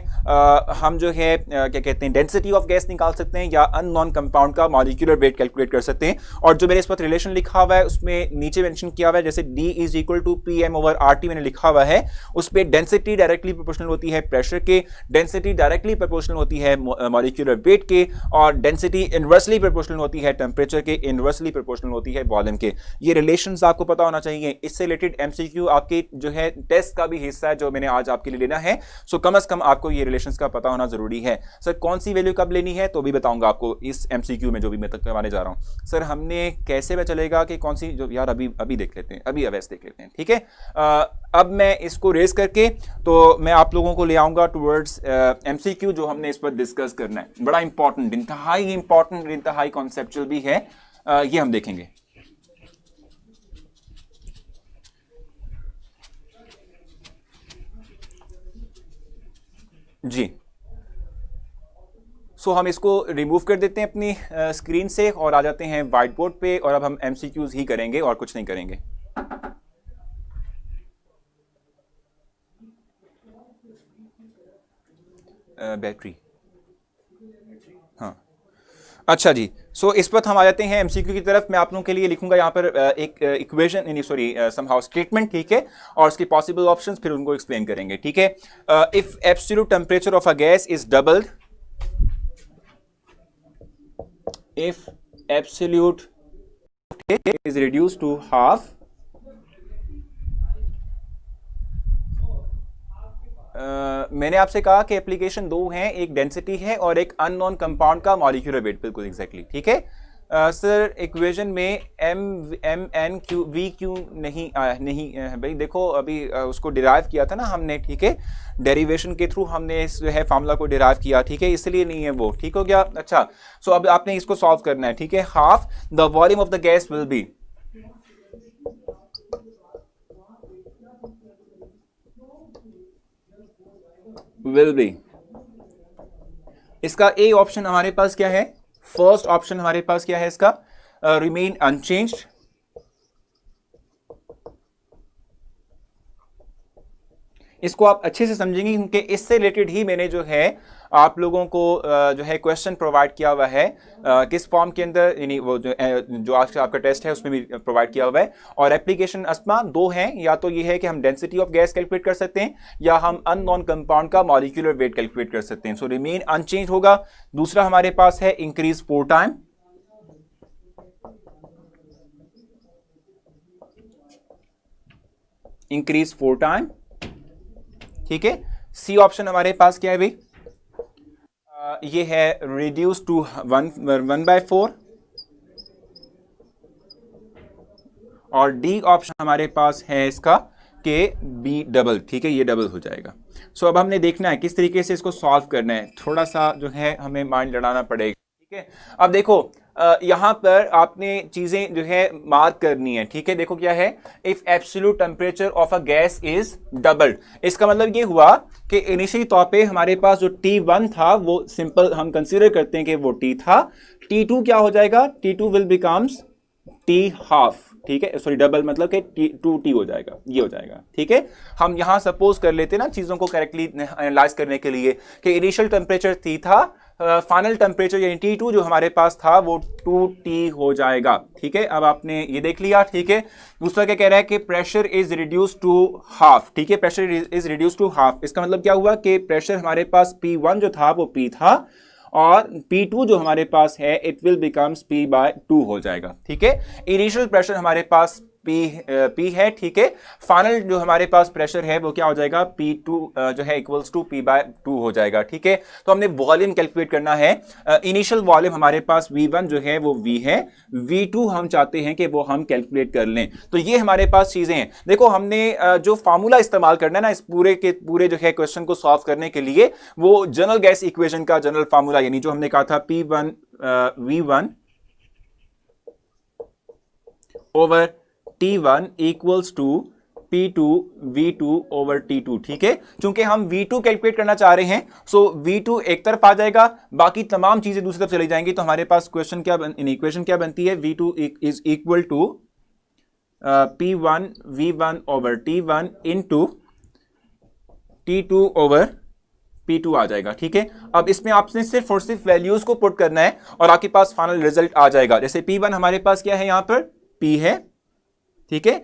हम जो है क्या कहते हैं डेंसिटी ऑफ गैस निकाल सकते हैं या अननोन कंपाउंड का मॉलिक्यूलर वेट कैलकुलेट कर सकते हैं। और जो मेरे इस पर रिलेशन लिखा हुआ है उसमें नीचे मेंशन किया हुआ है, जैसे D is equal to PM/RT मैंने लिखा हुआ है, उस पर डेंसिटी डायरेक्टली प्रोपोर्शनल होती है प्रेशर के, डेंसिटी डायरेक्टली प्रोपोर्शनल होती है मॉलिक्यूलर वेट के, और डेंसिटी इनवर्सली प्रोपोर्शनल होती है टेम्परेचर के, इनवर्सली प्रोपोर्शनल होती है वॉल्यूम के। ये रिलेशंस आपको पता होना चाहिए। इससे रिलेटेड MCQ आपके जो है टेस्ट का भी हिस्सा है जो मैंने आज आपके लिए लेना है। सो कम से कम आपको ये रिलेशंस का पता होना जरूरी है। सर कौन सी वैल्यू कब लेनी है तो भी बताऊंगा आपको इस MCQ में जो भी मैं तक करवाने जा रहा हूं। सर हमने कैसे पता चलेगा कि कौन सी, जो यार अभी देख लेते हैं, अभी अवैस देख लेते हैं, ठीक है। अब मैं इसको रेस करके तो मैं आप लोगों को ले आऊंगा टुवर्ड्स MCQ जो हमने इस पर डिस्कस करना है। बड़ा इंपॉर्टेंट, इंतहाई कॉन्सेप्चुअल भी है, ये हम देखेंगे। जी सो हम इसको रिमूव कर देते हैं अपनी स्क्रीन से और आ जाते हैं व्हाइट बोर्ड पे, और अब हम MCQs ही करेंगे और कुछ नहीं करेंगे। बैटरी, हाँ अच्छा जी। सो इस पर हम आ जाते हैं MCQ की तरफ। मैं आप लोगों के लिए लिखूंगा यहाँ पर एक इक्वेशन, सॉरी समहाउ स्टेटमेंट, ठीक है, और उसकी पॉसिबल ऑप्शंस फिर उनको एक्सप्लेन करेंगे, ठीक है। If absolute temperature of a gas is doubled, if absolute is reduced to half, मैंने आपसे कहा कि एप्लीकेशन दो हैं, एक डेंसिटी है और एक अननोन कंपाउंड का मॉलिक्यूलर वेट, बिल्कुल एग्जैक्टली, ठीक है। सर इक्वेशन में MNQ नहीं भाई देखो अभी उसको डिराइव किया था ना हमने, ठीक है, डेरिवेशन के थ्रू हमने जो है फार्मूला को डिराइव किया, ठीक है, इसलिए नहीं है वो, ठीक हो गया। अच्छा सो अब आपने इसको सॉल्व करना है, ठीक है। Half the volume of the gas will be इसका ए ऑप्शन हमारे पास क्या है, फर्स्ट ऑप्शन हमारे पास क्या है इसका, रिमेन अनचेंज्ड। इसको आप अच्छे से समझेंगे क्योंकि इससे रिलेटेड ही मैंने जो है आप लोगों को जो है क्वेश्चन प्रोवाइड किया हुआ है, किस फॉर्म के अंदर, यानी वो जो आज का आपका टेस्ट है उसमें भी प्रोवाइड किया हुआ है। और एप्लीकेशन अस्मा दो हैं, या तो ये है कि हम डेंसिटी ऑफ गैस कैलकुलेट कर सकते हैं या हम अननोन कंपाउंड का मॉलिक्यूलर वेट कैलकुलेट कर सकते हैं। सो रिमेन अनचेंज होगा। दूसरा हमारे पास है इंक्रीज 4 टाइम, इंक्रीज 4 टाइम, ठीक है। सी ऑप्शन हमारे पास क्या है भाई, ये है रिड्यूस टू 1/4, और डी ऑप्शन हमारे पास है इसका के बी डबल, ठीक है, ये डबल हो जाएगा। सो अब हमने देखना है किस तरीके से इसको सॉल्व करना है, थोड़ा सा जो है हमें माइंड लड़ाना पड़ेगा, ठीक है। अब देखो यहां पर आपने चीजें जो है मार्क करनी है, ठीक है। देखो क्या है, if absolute temperature of a gas is doubled, इसका मतलब ये हुआ कि इनिशियली तौर पे हमारे पास जो T1 था वो सिंपल हम कंसीडर करते हैं कि वो T था। T2 क्या हो जाएगा, T2 will becomes T half, ठीक है, सॉरी डबल मतलब कि T2T हो जाएगा, ये हो जाएगा, ठीक है। हम यहां सपोज कर लेते हैं ना चीजों को करेक्टली एनालाइज करने के लिए कि इनिशियल टेम्परेचर T था, फाइनल टेम्परेचर यानी T2 जो हमारे पास था वो 2T हो जाएगा, ठीक है। अब आपने ये देख लिया, ठीक है। दूसरा क्या कह रहा है कि pressure is reduce to half, ठीक है, pressure is reduce to half. इसका मतलब क्या हुआ कि प्रेशर हमारे पास P1 जो था वो P था, और P2 जो हमारे पास है इट विल बिकम्स P/2 हो जाएगा, ठीक है। इनिशियल प्रेशर हमारे पास P है, ठीक है। फाइनल जो हमारे पास प्रेशर है वो क्या हो जाएगा, P2 जो है इक्वल्स टू P/2 हो जाएगा, ठीक है। तो हमने वॉल्यूम कैलकुलेट करना है। इनिशियल वॉल्यूम हमारे पास V1 जो है वो V है, V2 हम चाहते हैं कि वो हम कैलकुलेट कर लें। तो ये हमारे पास चीजें हैं। देखो हमने जो फार्मूला इस्तेमाल करना है ना इस पूरे के पूरे जो है क्वेश्चन को सॉल्व करने के लिए, वो जनरल गैस इक्वेशन का जनरल फार्मूला, यानी जो हमने कहा था P1 V1 over T1 equals to P2 V2 over T2, ठीक है। चूंकि हम V2 कैलकुलेट करना चाह रहे हैं, सो V2 एक तरफ आ जाएगा, बाकी तमाम चीजें दूसरी तरफ चली जाएंगी। तो हमारे पास क्वेश्चन क्या इक्वेशन क्या बनती है, V2 is equal to P1 V1 over T1 into T2 over P2 आ जाएगा, ठीक है। अब इसमें आपने सिर्फ और सिर्फ वैल्यूज को पुट करना है और आपके पास फाइनल रिजल्ट आ जाएगा। जैसे P1 हमारे पास क्या है, यहां पर P है, ठीक है।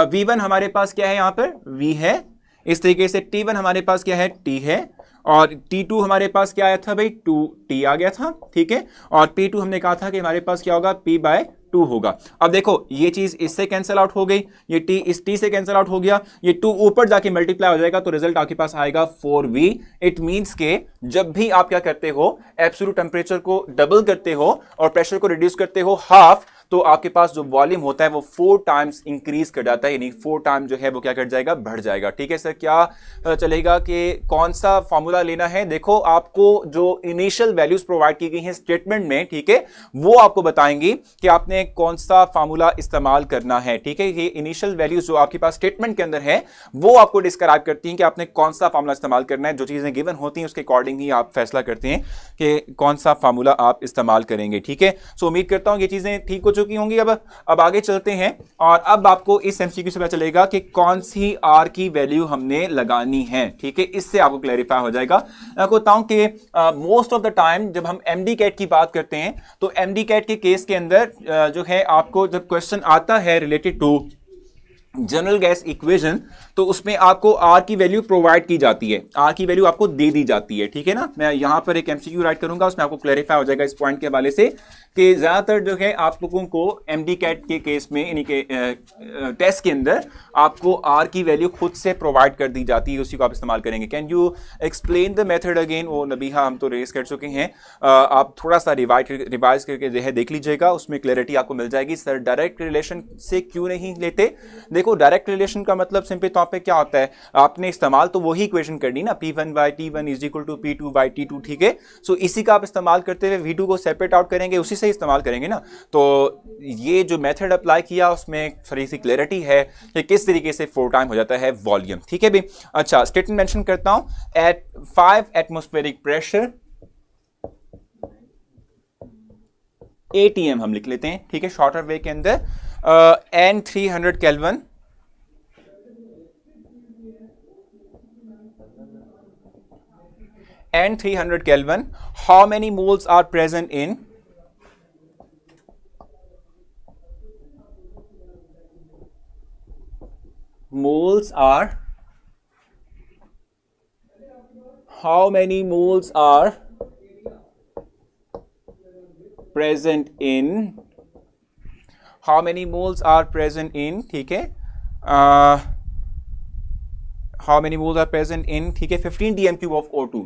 V1 हमारे पास क्या है, यहां पर V है। इस तरीके से T1 हमारे पास क्या है, T है। और T2 हमारे पास क्या आया था भाई, 2T आ गया था, ठीक है। और P2 हमने कहा था कि हमारे पास क्या होगा, P/2 होगा। अब देखो ये चीज इससे कैंसिल आउट हो गई, ये T इस T से कैंसिल आउट हो गया, ये 2 ऊपर जाके मल्टीप्लाई हो जाएगा, तो रिजल्ट आपके पास आएगा 4V। इट मींस के जब भी आप क्या करते हो, एब्सोल्यूट टेम्परेचर को डबल करते हो और प्रेशर को रिड्यूस करते हो हाफ, तो आपके पास जो वॉल्यूम होता है वो 4 टाइम्स इंक्रीज कर जाता है, यानी 4 टाइम जो है वो क्या कर जाएगा, बढ़ जाएगा। ठीक है सर, क्या चलेगा कि कौन सा फॉर्मूला लेना है? देखो आपको जो इनिशियल वैल्यूज प्रोवाइड की गई हैं स्टेटमेंट में, ठीक है, वो आपको बताएंगी कि आपने कौन सा फॉर्मूला इस्तेमाल करना है। ठीक है, ये इनिशियल वैल्यूज जो आपके पास स्टेटमेंट के अंदर है वो आपको डिस्क्राइब करती हैं कि आपने कौन सा फॉर्मूला इस्तेमाल करना है। जो चीजें गिवन होती हैं उसके अकॉर्डिंग ही आप फैसला करते हैं कि कौन सा फॉर्मूला आप इस्तेमाल करेंगे। ठीक है, सो उम्मीद करता हूं ये चीजें ठीक हो चुकी होंगी। अब आगे चलते हैं और अब आपको इस एमसीक्यू से पता चलेगा कि कौन सी आर की वैल्यू हमने लगानी है। ठीक है, इससे आपको क्लैरिफाई हो जाएगा। आपको बताऊं कि मोस्ट ऑफ द टाइम जब हम एमडी कैट की बात करते हैं तो एमडी कैट के केस के अंदर जो है आपको जब क्वेश्चन आता है related to general gas equation, तो उसमें आपको आर की वैल्यू प्रोवाइड की जाती है, आर की वैल्यू आपको दे दी जाती है। ठीक है ना, मैं यहां पर एक एमसीक्यू राइट करूंगा, उसमें आपको क्लैरिफाई हो जाएगा इस पॉइंट के हवाले से कि ज्यादातर जो है आप लोगों को एमडी कैट के केस में यानी कि टेस्ट के अंदर आपको आर की वैल्यू खुद से प्रोवाइड कर दी जाती है, उसी को आप इस्तेमाल करेंगे। Can you explain the method again? वो नबीहा हम तो रेस कर चुके हैं, आप थोड़ा सा रिवाइज करके जो है देख लीजिएगा, उसमें क्लैरिटी आपको मिल जाएगी। सर डायरेक्ट रिलेशन से क्यों नहीं लेते? देखो डायरेक्ट रिलेशन का मतलब सिंपल तौर पे क्या होता है, आपने इस्तेमाल तो वही इक्वेशन करनी ना, P1/T1 is equal to P2/T2। ठीक है, सो इसी का आप इस्तेमाल करते हुए V2 को सेपरेट आउट करेंगे, उसी से इस्तेमाल करेंगे ना। तो ये जो मेथड अप्लाई किया उसमें थोड़ी सी क्लैरिटी है कि किस तरीके से 4 टाइम हो जाता है वॉल्यूम। ठीक है भी, अच्छा स्टेटमेंट मेंशन करता हूं, एट 5 एटमॉस्फेरिक प्रेशर ATM हम लिख लेते हैं। ठीक है, शॉर्टर वे के अंदर N 300 kelvin and 300 Kelvin, how many moles are present in how many moles are present in ठीक है, how many moles are present in, ठीक है, 15 dm³ of O2।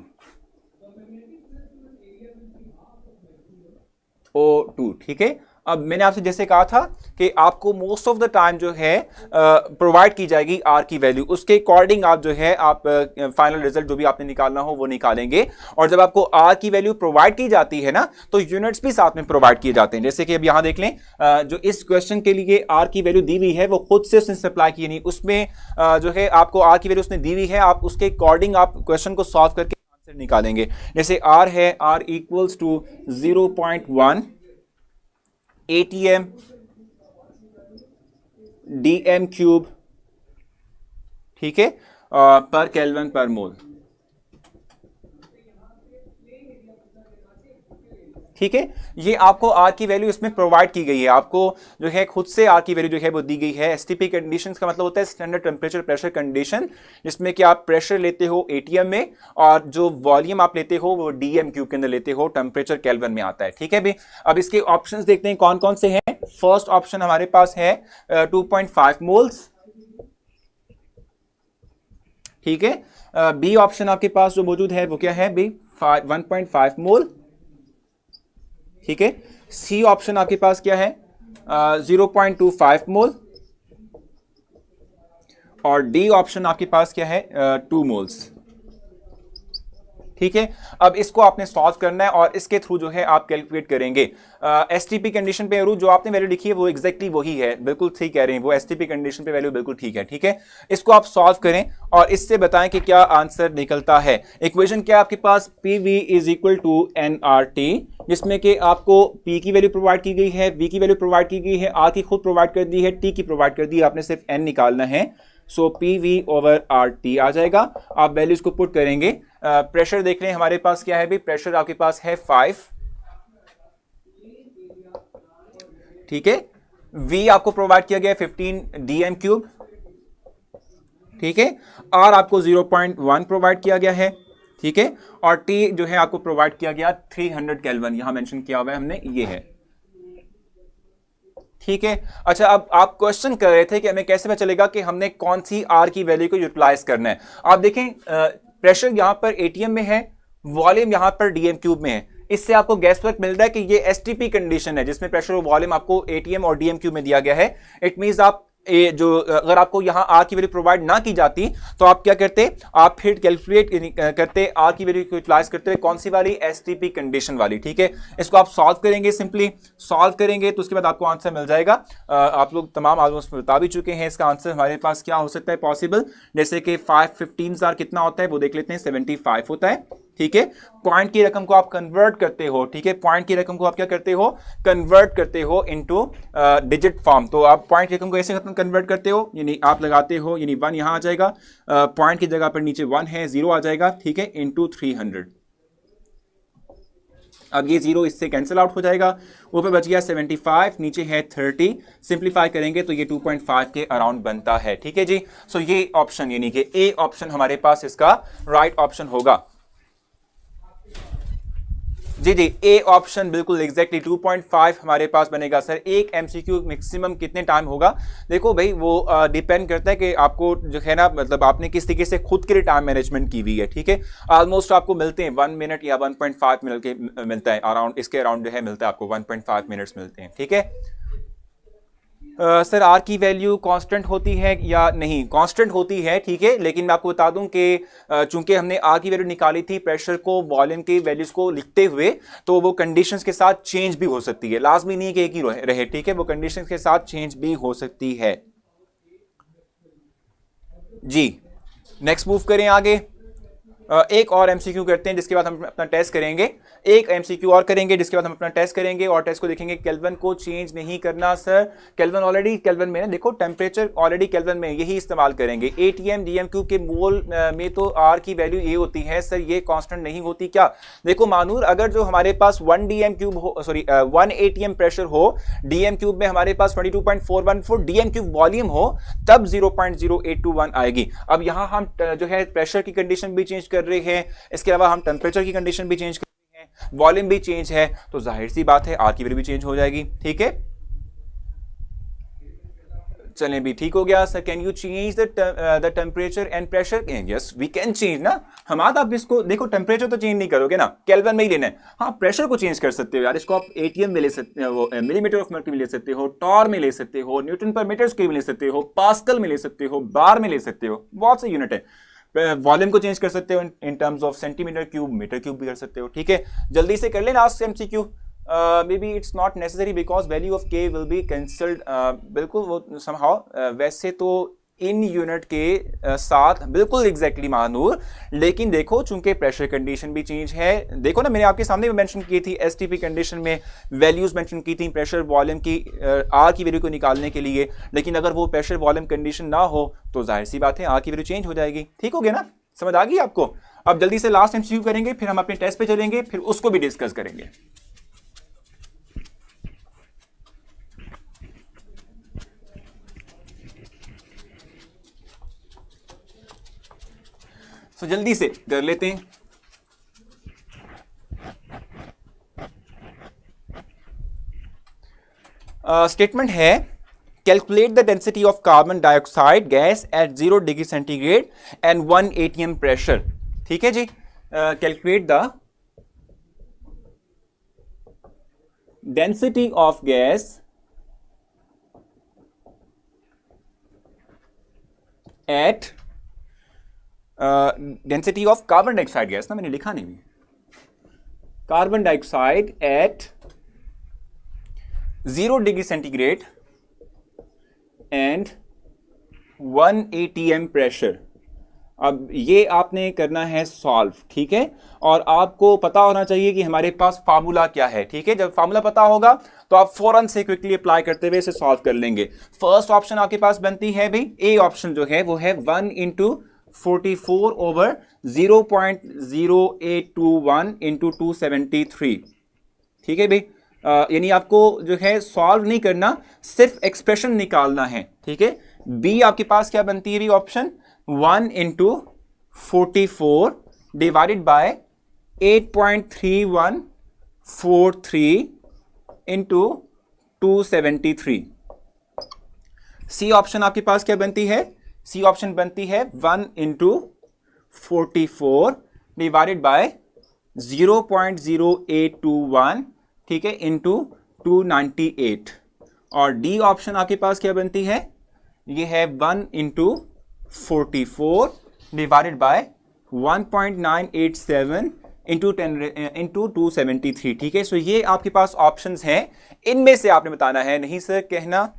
ठीक है, अब मैंने आपसे जैसे कहा था कि आपको मोस्ट ऑफ द टाइम जो है प्रोवाइड की जाएगी आर की वैल्यू, उसके अकॉर्डिंग आप जो है आप फाइनल रिजल्ट जो भी आपने निकालना हो वो निकालेंगे। और जब आपको आर की वैल्यू प्रोवाइड की जाती है ना, तो यूनिट्स भी साथ में प्रोवाइड किए जाते हैं। जैसे कि अब यहां देख लें, जो इस क्वेश्चन के लिए आर की वैल्यू दी हुई है वो खुद से उसने सप्लाई की नहीं, उसमें जो है आपको आर की वैल्यू उसने दी हुई है, आप उसके अकॉर्डिंग आप क्वेश्चन को सॉल्व करके आंसर निकालेंगे। जैसे आर है, are equals to 0.1 ATM DM³, ठीक है, पर केल्विन पर मोल। ठीक है, ये आपको आर की वैल्यू इसमें प्रोवाइड की गई है, आपको जो है खुद से आर की वैल्यू जो है वो दी गई है। एसटीपी कंडीशंस का मतलब होता है स्टैंडर्ड टेम्परेचर प्रेशर कंडीशन, जिसमें कि आप प्रेशर लेते हो एटीएम में और जो वॉल्यूम आप लेते हो वो DM³ के अंदर लेते हो, टेम्परेचर केल्विन में आता है। ठीक है भी, अब इसके ऑप्शंस देखते हैं कौन कौन से हैं। फर्स्ट ऑप्शन हमारे पास है 2.5 मोल्स, ठीक है। बी ऑप्शन आपके पास जो मौजूद है वो क्या है बी, 1.5 मोल, ठीक है। सी ऑप्शन आपके पास क्या है 0.25 मोल, और डी ऑप्शन आपके पास क्या है 2 मोल्स, ठीक है। अब इसको आपने सॉल्व करना है और इसके थ्रू जो है आप कैलकुलेट करेंगे। एसटीपी कंडीशन पे जो आपने वैल्यू लिखी है वो एग्जैक्टली वही है, बिल्कुल ठीक कह रहे हैं, वो एसटीपी कंडीशन पे वैल्यू बिल्कुल ठीक है। ठीक है, इसको आप सॉल्व करें और इससे बताएं कि क्या आंसर निकलता है। इक्वेशन क्या आपके पास, PV is equal to nRT, जिसमें कि आपको P की वैल्यू प्रोवाइड की गई है, V की वैल्यू प्रोवाइड की गई है, R की खुद प्रोवाइड कर दी है, T की प्रोवाइड कर दी है, आपने सिर्फ N निकालना है। सो PV/RT आ जाएगा। आप वैल्यूज को पुट करेंगे। प्रेशर देख रहे हैं हमारे पास क्या है भी, प्रेशर आपके पास है 5, ठीक है। V आपको प्रोवाइड किया गया है 15 DM क्यूब, ठीक है। R आपको 0.1 प्रोवाइड किया गया है, ठीक है। और T जो है आपको प्रोवाइड किया गया 300 केल्विन, यहां मेंशन किया हुआ है हमने, ये है, ठीक है। अच्छा, अब आप क्वेश्चन कर रहे थे कि हमें कैसे पता चलेगा कि हमने कौन सी R की वैल्यू को यूटिलाइज करना है। आप देखें प्रेशर यहां पर ATM में है, वॉल्यूम यहां पर DM क्यूब में है। इससे आपको गैस वर्क मिल रहा है कि ये STP कंडीशन है जिसमें प्रेशर और वॉल्यूम आपको ATM और DM क्यूब में दिया गया है। इट मींस आप जो अगर आपको यहां R की वैल्यू प्रोवाइड ना की जाती तो आप क्या करते, आप फिर कैलकुलेट करते R की वैल्यू को यूटिलाइज करते हुए कौन सी वाली, STP कंडीशन वाली, ठीक है। इसको आप सॉल्व करेंगे, सिंपली सॉल्व करेंगे तो उसके बाद आपको आंसर मिल जाएगा। आप लोग तमाम ऑलमोस्ट बता भी चुके हैं इसका आंसर हमारे पास क्या हो सकता है पॉसिबल, जैसे कि 515 कितना होता है वो देख लेते हैं, 75 होता है, ठीक है। पॉइंट की रकम को आप कन्वर्ट करते हो, ठीक है, पॉइंट की रकम को आप क्या करते हो, कन्वर्ट करते हो इनटू डिजिट फॉर्म। तो आप पॉइंट की रकम को ऐसे कन्वर्ट करते हो, यानी आप लगाते हो, यानी 1 यहां आ जाएगा, पॉइंट की जगह पर नीचे 1 है, 0 आ जाएगा, ठीक है, इनटू 300। अब ये 0 इससे कैंसिल आउट हो जाएगा, ऊपर बच गया 75, नीचे है 30, सिंप्लीफाई करेंगे तो ये 2.5 के अराउंड बनता है, ठीक है जी। सो ये ऑप्शन यानी कि ए ऑप्शन हमारे पास इसका राइट ऑप्शन होगा। जी जी, ए ऑप्शन बिल्कुल एग्जैक्टली 2.5 हमारे पास बनेगा। सर एक एमसीक्यू मैक्सिमम कितने टाइम होगा? देखो भाई वो डिपेंड करता है कि आपको जो है ना, मतलब आपने किस तरीके से खुद के लिए टाइम मैनेजमेंट की हुई है, ठीक है। ऑलमोस्ट आपको मिलते हैं 1 मिनट या 1.5 मिनट के मिलता है अराउंड, इसके अराउंड जो है मिलता है आपको 1.5 मिनट्स मिलते हैं, ठीक है। सर आर की वैल्यू कांस्टेंट होती है या नहीं? कांस्टेंट होती है, ठीक है, लेकिन मैं आपको बता दूं कि चूंकि हमने आर की वैल्यू निकाली थी प्रेशर को वॉल्यूम की वैल्यूज को लिखते हुए, तो वो कंडीशंस के साथ चेंज भी हो सकती है, लाजमी नहीं कि एक ही रहे, ठीक है, वो कंडीशंस के साथ चेंज भी हो सकती है। जी नेक्स्ट मूव करें आगे, एक और एमसीक्यू करते हैं जिसके बाद हम अपना टेस्ट करेंगे। एक एमसीक्यू और करेंगे जिसके बाद हम अपना टेस्ट करेंगे और टेस्ट को देखेंगे। केल्विन को चेंज नहीं करना सर, केल्विन ऑलरेडी केल्विन में है, देखो टेम्परेचर ऑलरेडी केल्विन में, यही इस्तेमाल करेंगे। एटीएम डीएमक्यू के मोल में तो आर की वैल्यू ये होती है सर, ये कांस्टेंट नहीं होती क्या? देखो मानूर, अगर जो हमारे पास 1 डीएम क्यूब हो, सॉरी 1 एटीएम प्रेशर हो, डीएम क्यूब में हमारे पास 22.414 डीएम क्यूब वॉल्यूम हो, तब 0.0821 आएगी। अब यहां हम जो है प्रेशर की कंडीशन भी चेंज कर रहे हैं, इसके अलावा हम टेम्परेचर की कंडीशन भी चेंज कर रहे हैं, वॉल्यूम भी चेंज है, तो जाहिर सी बात है आर की वैल्यू भी चेंज हो जाएगी, ठीक है। चलें भी ठीक हो गया। Sir can you change the temperature and pressure? Yes we can change ना। हम आप इसको देखो, टेम्परेचर तो चेंज नहीं करोगे ना, केल्विन में ही लेना है। हाँ प्रेशर को चेंज कर सकते हो यार, इसको आप एटीएम में ले सकते हो, मिलीमीटर ऑफ मर्क्यूरी में ले सकते हो, टॉर में ले सकते हो, न्यूटन पर मीटर स्क्वायर में ले सकते हो, पास्कल में ले सकते हो, बार में ले सकते हो, बहुत से यूनिट है। वॉल्यूम को चेंज कर सकते हो in terms of centimetre cube, metre cube भी कर सकते हो, ठीक है। जल्दी से कर ले last MCQ. May be it's not necessary because value of के विल बी कैंसल्ड। बिल्कुल वो समहाउ वैसे तो इन यूनिट के साथ बिल्कुल एग्जैक्टली मानूर, लेकिन देखो चूंकि प्रेशर कंडीशन भी चेंज है, देखो ना मैंने आपके सामने भी मेंशन की थी, एसटीपी कंडीशन में वैल्यूज मेंशन की थी प्रेशर वॉल्यूम की आर की वैल्यू को निकालने के लिए, लेकिन अगर वो प्रेशर वॉल्यूम कंडीशन ना हो तो जाहिर सी बात है आर की वैल्यू चेंज हो जाएगी। ठीक हो गया ना, समझ आ गई आपको? अब जल्दी से लास्ट एमसीक्यू करेंगे, फिर हम अपने टेस्ट पे चलेंगे, फिर उसको भी डिस्कस करेंगे। तो जल्दी से कर लेते हैं। स्टेटमेंट है calculate the density of carbon dioxide gas at 0 degree centigrade and 1 ATM pressure. ठीक है जी, calculate the density of gas at density of carbon dioxide gas ना, मैंने लिखा नहीं है, carbon dioxide at 0 degree centigrade and 1 ATM pressure. अब ये आपने करना है सॉल्व, ठीक है, और आपको पता होना चाहिए कि हमारे पास फार्मूला क्या है, ठीक है। जब फार्मूला पता होगा तो आप फौरन से क्विकली अप्लाई करते हुए इसे सॉल्व कर लेंगे। फर्स्ट ऑप्शन आपके पास बनती है भाई, ए ऑप्शन जो है वो है 1 इंटू 44 ओवर 0.0821 इंटू 273, ठीक है भाई। यानी आपको जो है सॉल्व नहीं करना, सिर्फ एक्सप्रेशन निकालना है, ठीक है। बी आपके पास क्या बनती है B option, 1 into 44 divided by 8.3143 into 273। C option आपके पास क्या बनती है, सी ऑप्शन बनती है 1 इंटू 44 डिवाइडेड बाय 0.0821, ठीक है, इंटू 298। और डी ऑप्शन आपके पास क्या बनती है, ये है 1 इंटू 44 डिवाइडेड बाय 1.987 इंटू 273, ठीक है। सो ये आपके पास ऑप्शंस हैं, इनमें से आपने बताना है, नहीं सर कहना।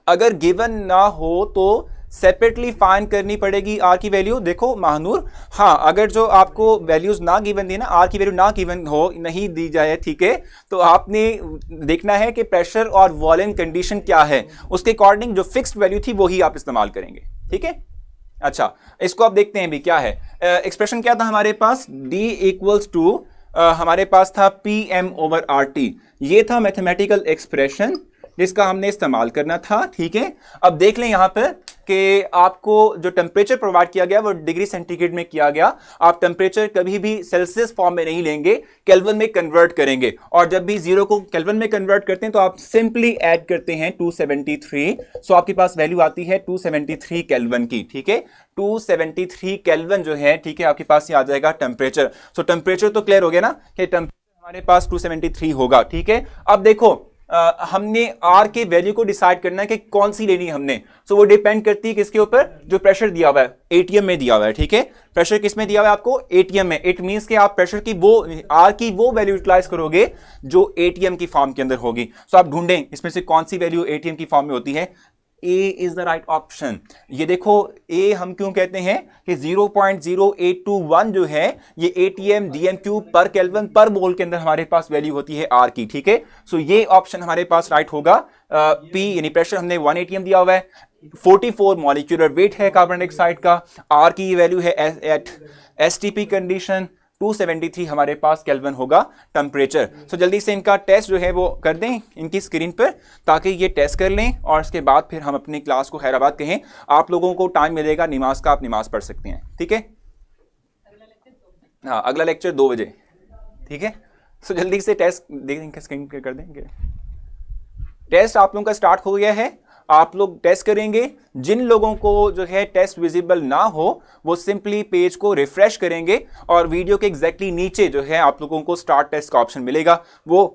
अगर गिवन ना हो तो सेपरेटली फाइंड करनी पड़ेगी आर की वैल्यू। देखो महानूर, हाँ अगर जो आपको वैल्यूज ना गिवन दी ना, आर की वैल्यू ना गिवन हो, नहीं दी जाए, ठीक है, तो आपने देखना है कि प्रेशर और वॉल्यूम कंडीशन क्या है, उसके अकॉर्डिंग जो फिक्स्ड वैल्यू थी वही आप इस्तेमाल करेंगे, ठीक है। अच्छा, इसको आप देखते हैं भी क्या है, एक्सप्रेशन क्या था हमारे पास, D इक्वल्स टू हमारे पास था PM/RT, ये था मैथमेटिकल एक्सप्रेशन जिसका हमने इस्तेमाल करना था, ठीक है। अब देख लें यहां पर कि आपको जो टेम्परेचर प्रोवाइड किया गया वो डिग्री सेंटीग्रेड में किया गया। आप टेम्परेचर कभी भी सेल्सियस फॉर्म में नहीं लेंगे, केल्विन में कन्वर्ट करेंगे, और जब भी जीरो को केल्विन में कन्वर्ट करते हैं तो आप सिंपली ऐड करते हैं 273। सो आपके पास वैल्यू आती है 273 केल्विन की, ठीक है। 273 केल्विन जो है, ठीक है, आपके पास ये आ जाएगा टेम्परेचर। सो टेम्परेचर तो क्लियर हो गया ना कि टेम्परेचर हमारे पास 273 होगा, ठीक है। अब देखो हमने आर के वैल्यू को डिसाइड करना है कि कौन सी लेनी है हमने। सो वो डिपेंड करती है किसके ऊपर, जो प्रेशर दिया हुआ है एटीएम में दिया हुआ है, ठीक है। प्रेशर किस में दिया हुआ है आपको, एटीएम में। इट मींस कि आप प्रेशर की वो आर की वो वैल्यू यूटिलाइज करोगे जो एटीएम की फॉर्म के अंदर होगी। सो आप ढूंढें इसमें से कौन सी वैल्यू एटीएम की फॉर्म में होती है। ए इज द राइट ऑप्शन। ये देखो ए हम क्यों कहते हैं कि 0.0821 जो है ये एटीएम डीएमक्यू पर केल्विन पर मोल के अंदर हमारे पास वैल्यू होती है आर की, ठीक है। सो ये ऑप्शन हमारे पास राइट होगा। पी यानी प्रेशर हमने 1 एटीएम दिया हुआ है, 44 मॉलिक्यूलर वेट है कार्बन डाइऑक्साइड का, आर की वैल्यू है एट एसटीपी कंडीशन, 273 हमारे पास केल्विन होगा टेम्परेचर। सो जल्दी से इनका टेस्ट जो है वो कर दें इनकी स्क्रीन पर, ताकि ये टेस्ट कर लें और इसके बाद फिर हम अपनी क्लास को खैराबाद कहें। आप लोगों को टाइम मिलेगा नमाज का, आप नमाज पढ़ सकते हैं, ठीक है। हाँ अगला लेक्चर 2 बजे, ठीक है। सो जल्दी से टेस्ट देखें, स्क्रीन पर कर देंगे। टेस्ट आप लोगों का स्टार्ट हो गया है, आप लोग टेस्ट करेंगे। जिन लोगों को जो है टेस्ट विजिबल ना हो वो सिंपली पेज को रिफ्रेश करेंगे और वीडियो के एग्जैक्टली नीचे जो है आप लोगों को स्टार्ट टेस्ट का ऑप्शन मिलेगा, वो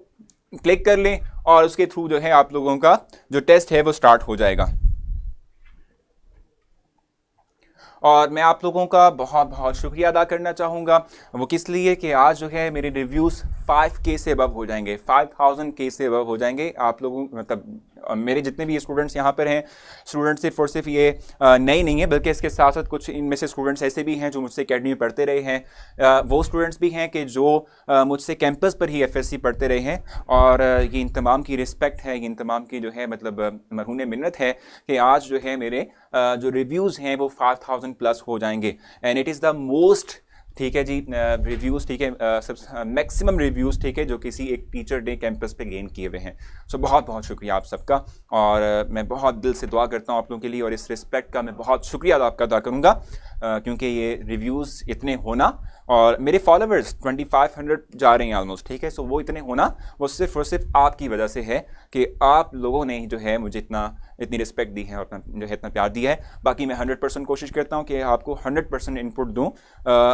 क्लिक कर लें और उसके थ्रू जो है आप लोगों का जो टेस्ट है वो स्टार्ट हो जाएगा। और मैं आप लोगों का बहुत बहुत शुक्रिया अदा करना चाहूँगा। वो किस लिए कि आज जो है मेरे रिव्यूज़ 5K से अबव हो जाएंगे, 5000K से अबव हो जाएंगे। आप लोगों मतलब मेरे जितने भी स्टूडेंट्स यहाँ पर हैं, स्टूडेंट्स सिर्फ और सिर्फ ये नए नहीं है, बल्कि इसके साथ साथ कुछ इनमें से स्टूडेंट्स ऐसे भी हैं जो मुझसे अकेडमी में पढ़ते रहे हैं। वो स्टूडेंट्स भी हैं कि जो मुझसे कैंपस पर ही FSC पढ़ते रहे हैं। और ये इन तमाम की रिस्पेक्ट है, इन तमाम की जो है मतलब मरहून मिन्नत है कि आज जो है मेरे जो रिव्यूज़ हैं वो 5000 प्लस हो जाएंगे। And it is the most, ठीक है जी, रिव्यूज़, ठीक है, सब मैक्सिमम रिव्यूज़, ठीक है, जो किसी एक टीचर डे कैंपस पे गेन किए हुए हैं। सो बहुत बहुत शुक्रिया आप सबका। और मैं बहुत दिल से दुआ करता हूँ आप लोगों के लिए, और इस रिस्पेक्ट का मैं बहुत शुक्रिया आपका अदा करूँगा, क्योंकि ये रिव्यूज़ इतने होना और मेरे फॉलोअर्स 2500 जा रहे हैं ऑलमोस्ट, ठीक है। सो वो इतने होना वो सिर्फ और सिर्फ आपकी वजह से है कि आप लोगों ने जो है मुझे इतनी रिस्पेक्ट दी है और जो है इतना प्यार दिया है। बाकी मैं 100% कोशिश करता हूँ कि आपको 100% इनपुट दूँ।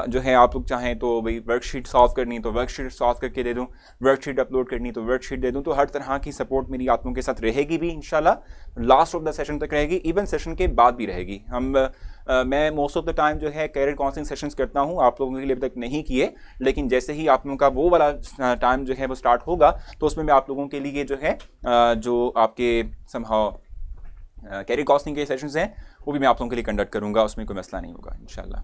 जो है आप लोग चाहें तो भाई वर्कशीट सॉल्व करनी तो वर्कशीट सॉल्व करके दे दूँ, वर्कशीट अपलोड करनी तो वर्कशीट दे दूँ। तो हर तरह की सपोर्ट मेरी आप लोगों के साथ रहेगी भी इंशाल्लाह, लास्ट ऑफ द सेशन तक रहेगी, इवन सेशन के बाद भी रहेगी। मैं मोस्ट ऑफ द टाइम जो है कैरियर काउंसलिंग सेशंस करता हूँ, आप लोगों के लिए अभी तक नहीं किए, लेकिन जैसे ही आप लोगों का वो वाला टाइम जो है वो स्टार्ट होगा तो उसमें मैं आप लोगों के लिए जो है जो आपके समहाउ कैरियर काउंसलिंग के सेशंस हैं वो भी मैं आप लोगों के लिए कंडक्ट करूँगा, उसमें कोई मसला नहीं होगा इंशाल्लाह।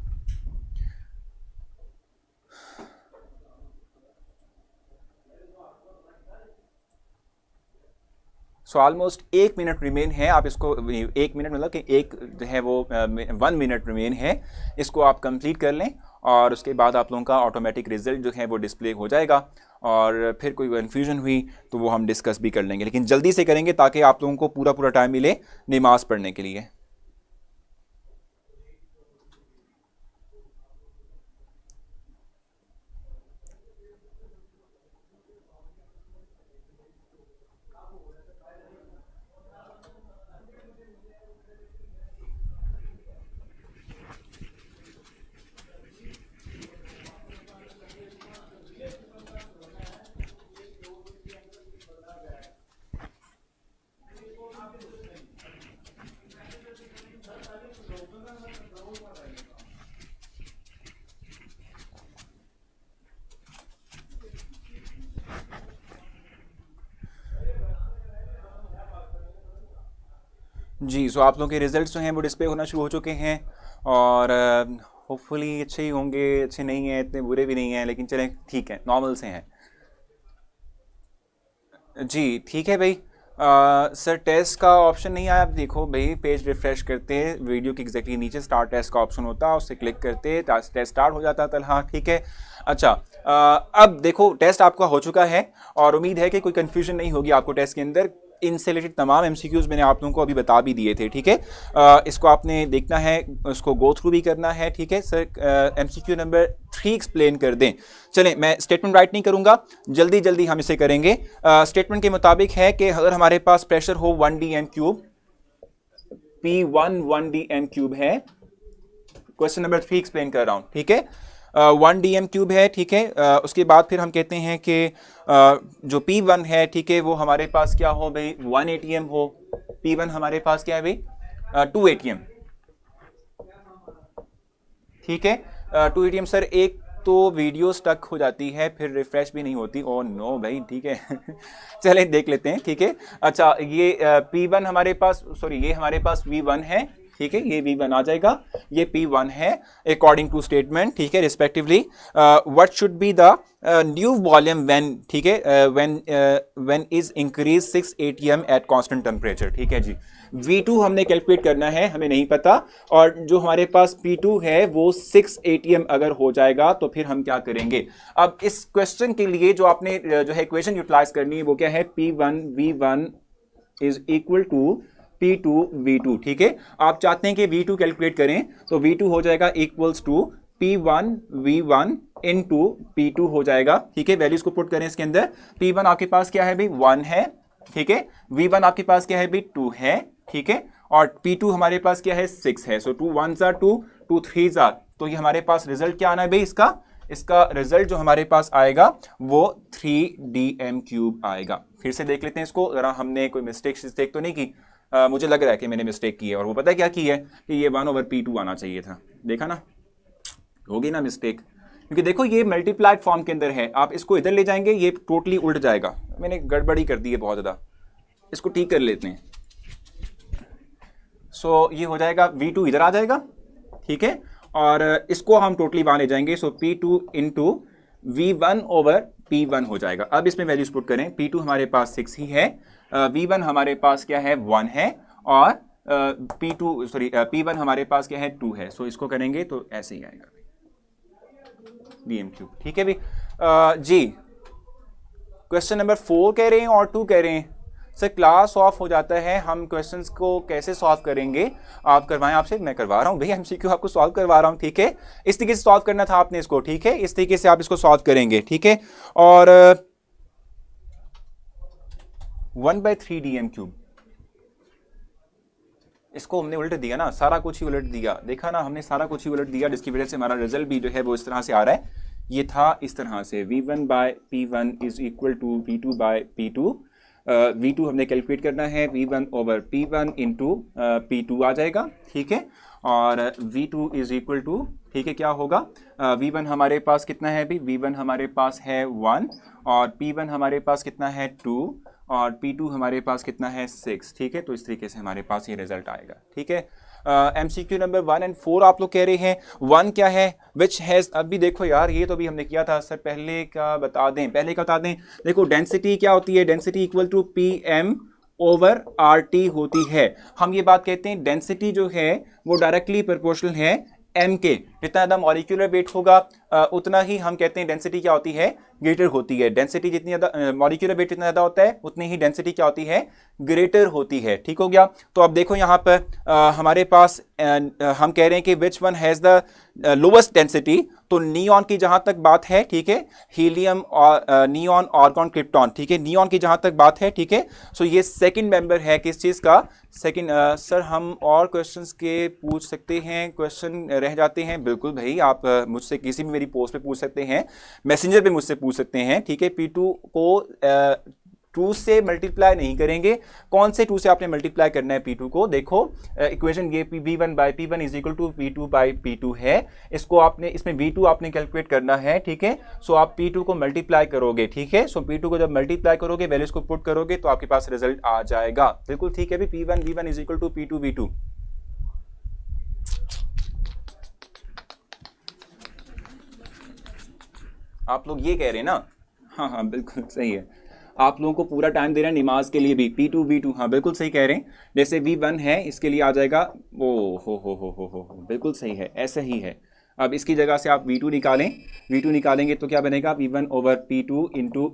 सो ऑलमोस्ट 1 मिनट रिमेन है। आप इसको 1 मिनट मतलब कि एक जो है वो 1 मिनट रिमेन है, इसको आप कंप्लीट कर लें और उसके बाद आप लोगों का ऑटोमेटिक रिजल्ट जो है वो डिस्प्ले हो जाएगा। और फिर कोई कन्फ्यूजन हुई तो वो हम डिस्कस भी कर लेंगे, लेकिन जल्दी से करेंगे ताकि आप लोगों को पूरा पूरा टाइम मिले नमाज पढ़ने के लिए। जी, सो आप लोगों के रिजल्ट्स जो हैं वो डिस्प्ले होना शुरू हो चुके हैं और होपफुली अच्छे ही होंगे, अच्छे नहीं हैं, इतने बुरे भी नहीं हैं, लेकिन चलें ठीक है, नॉर्मल से हैं। जी ठीक है भाई। सर टेस्ट का ऑप्शन नहीं आया, आप देखो भाई पेज रिफ्रेश करते हैं, वीडियो के एग्जैक्टली नीचे स्टार्ट टेस्ट का ऑप्शन होता है, उससे क्लिक करते टेस्ट स्टार्ट हो जाता है। हाँ ठीक है। अच्छा अब देखो टेस्ट आपका हो चुका है और उम्मीद है कि कोई कंफ्यूजन नहीं होगी आपको टेस्ट के अंदर। इनसे रिलेटेड तमाम एमसीक्यूज मैंने आप लोगों को अभी बता भी दिए थे, ठीक है। इसको आपने देखना है, उसको गो थ्रू भी करना है, ठीक है। सर एमसीक्यू नंबर 3 एक्सप्लेन कर दें। चलें मैं स्टेटमेंट राइट नहीं करूंगा, जल्दी जल्दी हम इसे करेंगे। स्टेटमेंट के मुताबिक है कि अगर हमारे पास प्रेशर हो 1 dm³ P1 1 dm³ है। क्वेश्चन नंबर 3 एक्सप्लेन कर रहा हूं, ठीक है। 1 dm³ है, ठीक है। उसके बाद फिर हम कहते हैं कि जो P1 है, ठीक है, वो हमारे पास क्या हो भाई 1 atm हो। P1 हमारे पास क्या है भाई 2 atm, ठीक है। 2 atm। सर एक तो वीडियो स्टक हो जाती है, फिर रिफ्रेश भी नहीं होती। ओ नो भाई, ठीक है। चलें देख लेते हैं, ठीक है। अच्छा ये P1 हमारे पास, सॉरी ये हमारे पास V1 है, ठीक है, ये V1 आ जाएगा, ये P1 है अकॉर्डिंग टू स्टेटमेंट, ठीक है, respectively. What should be the new volume when, ठीक है, when is increase 6 atm at constant temperature, ठीक है जी। V2 हमने कैलकुलेट करना है, हमें नहीं पता, और जो हमारे पास P2 है वो 6 atm अगर हो जाएगा तो फिर हम क्या करेंगे। अब इस क्वेश्चन के लिए जो आपने जो है इक्वेशन यूटिलाइज करनी है वो क्या है, P1 V1 is equal to P2 V2, ठीक है। आप चाहते हैं कि V2 कैलकुलेट करें तो V2 हो जाएगा equals to P1 V1 into P2 हो जाएगा, ठीक है। वैल्यूज को पुट करें इसके अंदर। P1 आपके पास क्या है भाई 1 है, ठीक है। V1 आपके पास क्या है भाई 2 है, ठीक है। और P2 हमारे पास क्या है 6 है। सो 2 1s are 2, 2 3s are, तो ये हमारे पास रिजल्ट क्या आना है भाई इसका रिजल्ट जो हमारे पास आएगा वो 3 dm³ आएगा। फिर से देख लेते हैं इसको जरा, हमने कोई मिस्टेक तो नहीं की। मुझे लग रहा है कि मैंने मिस्टेक की है, और वो पता है क्या की है कि ये 1/P2 आना चाहिए था। देखा ना, होगी ना मिस्टेक, क्योंकि देखो ये मल्टीप्लाइड फॉर्म के अंदर है, आप इसको इधर ले जाएंगे ये टोटली उल्ट जाएगा। मैंने गड़बड़ी कर दी है बहुत ज़्यादा, इसको ठीक कर लेते हैं। सो ये हो जाएगा V2 इधर आ जाएगा, ठीक है, और इसको हम टोटली वहाँ ले जाएंगे। सो P2 इंटू V1/P1 हो जाएगा। अब इसमें वैल्यूज पुट करें, P2 हमारे पास 6 ही है, V1 हमारे पास क्या है 1 है, और P1 हमारे पास क्या है 2 है। सो इसको करेंगे तो ऐसे ही आएगा dm³, ठीक है भाई। जी क्वेश्चन नंबर 4 कह रहे हैं और 2 कह रहे हैं। सर क्लास ऑफ हो जाता है, हम क्वेश्चंस को कैसे सॉल्व करेंगे, आप करवाएं आपसे। मैं करवा रहा हूं भाई, एमसीक्यू आपको सॉल्व करवा रहा हूं, ठीक है। इस तरीके से सॉल्व करना था आपने इसको, ठीक है, इस तरीके से आप इसको सॉल्व करेंगे, ठीक है। और 1/3 dm³, इसको हमने उलट दिया ना, सारा कुछ ही उलट दिया, देखा ना, हमने सारा कुछ ही उलट दिया, जिसकी वजह से हमारा रिजल्ट भी जो है वो इस तरह से आ रहा है। ये था इस तरह से V1/P1 is equal to V2/P2। V2 हमने कैलकुलेट करना है, V1/P1 इंटू P2 आ जाएगा, ठीक है। और V2 इज इक्वल टू, ठीक है, क्या होगा, V1 हमारे पास कितना है अभी, V1 हमारे पास है 1, और P1 हमारे पास कितना है 2, और P2 हमारे पास कितना है 6, ठीक है। तो इस तरीके से हमारे पास ये रिजल्ट आएगा, ठीक है। MCQ नंबर 1 और 4 आप लोग कह रहे हैं 1 क्या है, विच हैज़, अभी देखो यार ये तो भी हमने किया था सर, पहले का बता दें, देखो डेंसिटी क्या होती है, डेंसिटी इक्वल टू PM/RT होती है। हम ये बात कहते हैं डेंसिटी जो है वो डायरेक्टली प्रोपोर्शनल है M के, जितना ज़्यादा मॉलिक्यूलर वेट होगा उतना ही हम कहते हैं डेंसिटी क्या होती है, ग्रेटर होती है। डेंसिटी जितनी ज़्यादा, मॉलिक्यूलर वेट जितना ज़्यादा होता है उतनी ही डेंसिटी क्या होती है, ग्रेटर होती है। ठीक हो गया। तो अब देखो यहाँ पर हमारे पास हम कह रहे हैं कि which one has the lowest density, तो नियॉन की जहां तक बात है, ठीक है, हीलियम और नियॉन, आर्गॉन, क्रिप्टॉन, ठीक है, नियॉन की जहां तक बात है, ठीक है। सो ये सेकंड मेंबर है किस चीज का, सेकंड। सर हम और क्वेश्चंस के पूछ सकते हैं, क्वेश्चन रह जाते हैं, बिल्कुल भाई, आप मुझसे किसी भी मेरी पोस्ट पे पूछ सकते हैं, मैसेंजर पे मुझसे पूछ सकते हैं, ठीक है। P2 को 2 से मल्टीप्लाई नहीं करेंगे। कौन से 2 से आपने मल्टीप्लाई करना है P2 को, देखो इक्वेशन ये V1 by P1 is equal to V2 by P2 है। इसको आपने, इसमें V2 आपने कैलकुलेट करना है, ठीक है। सो आप P2 को मल्टीप्लाई करोगे, ठीक है। सो P2 को जब मल्टीप्लाई करोगे, वैल्यूज को पुट करोगे तो आपके पास रिजल्ट आ जाएगा, बिल्कुल ठीक है। P1 V1 is equal to P2 V2। आप लोग ये कह रहे हैं ना, हाँ हाँ बिल्कुल सही है, आप लोगों को पूरा टाइम दे रहे हैं नमाज के लिए भी। P2 V2, हाँ बिल्कुल सही कह रहे हैं। जैसे V1 है, इसके लिए आ जाएगा वो हो, बिल्कुल सही है, ऐसा ही है। अब इसकी जगह से आप V2 निकालें, V2 निकालेंगे तो क्या बनेगा, V1 over P2 into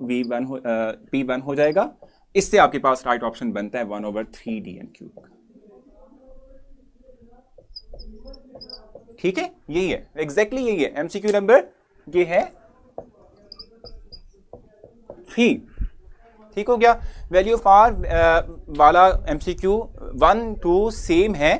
P1 हो जाएगा। इससे आपके पास राइट ऑप्शन बनता है 1/3 dn³। ठीक है, यही है, एग्जैक्टली यही है। MCQ नंबर ये है 3। ठीक हो गया। वैल्यू ऑफ आर वाला MCQ 1 2 सेम है,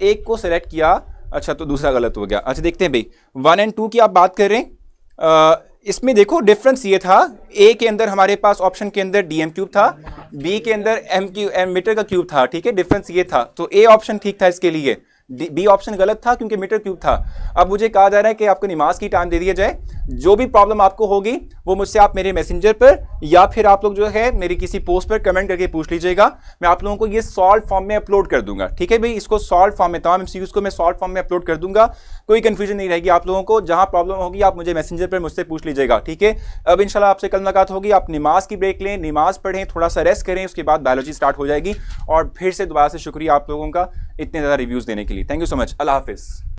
एक को सेलेक्ट किया, अच्छा तो दूसरा गलत हो गया। अच्छा देखते हैं भाई, 1 और 2 की आप बात कर रहे हैं, इसमें देखो डिफरेंस ये था, ए के अंदर हमारे पास ऑप्शन के अंदर DM³ था, बी के अंदर मीटर का क्यूब था, ठीक है, डिफरेंस ये था। तो ए ऑप्शन ठीक था इसके लिए, बी ऑप्शन गलत था क्योंकि मीटर क्यूब था। अब मुझे कहा जा रहा है कि आपको नमाज की टाइम दे दिया जाए, जो भी प्रॉब्लम आपको होगी वो मुझसे आप मेरे मैसेंजर पर या फिर आप लोग जो है मेरी किसी पोस्ट पर कमेंट करके पूछ लीजिएगा। मैं आप लोगों को ये सॉल्व फॉर्म में अपलोड कर दूंगा, ठीक है भाई। इसको सॉल्व फॉर्म में, तमाम MCQs को मैं सॉल्व फॉर्म में अपलोड कर दूंगा, कोई कंफ्यूजन नहीं रहेगी आप लोगों को। जहां प्रॉब्लम होगी आप मुझे मैसेंजर पर मुझसे पूछ लीजिएगा, ठीक है। अब इंशाल्लाह आपसे कल मुलाकात होगी। आप नमाज की ब्रेक लें, नमाज पढ़ें, थोड़ा सा रेस्ट करें, उसके बाद बायोलॉजी स्टार्ट हो जाएगी। और फिर से दोबारा से शुक्रिया आप लोगों का इतने ज़्यादा रिव्यूज़ देने के लिए। Thank you so much. अल्लाह हाफिज़।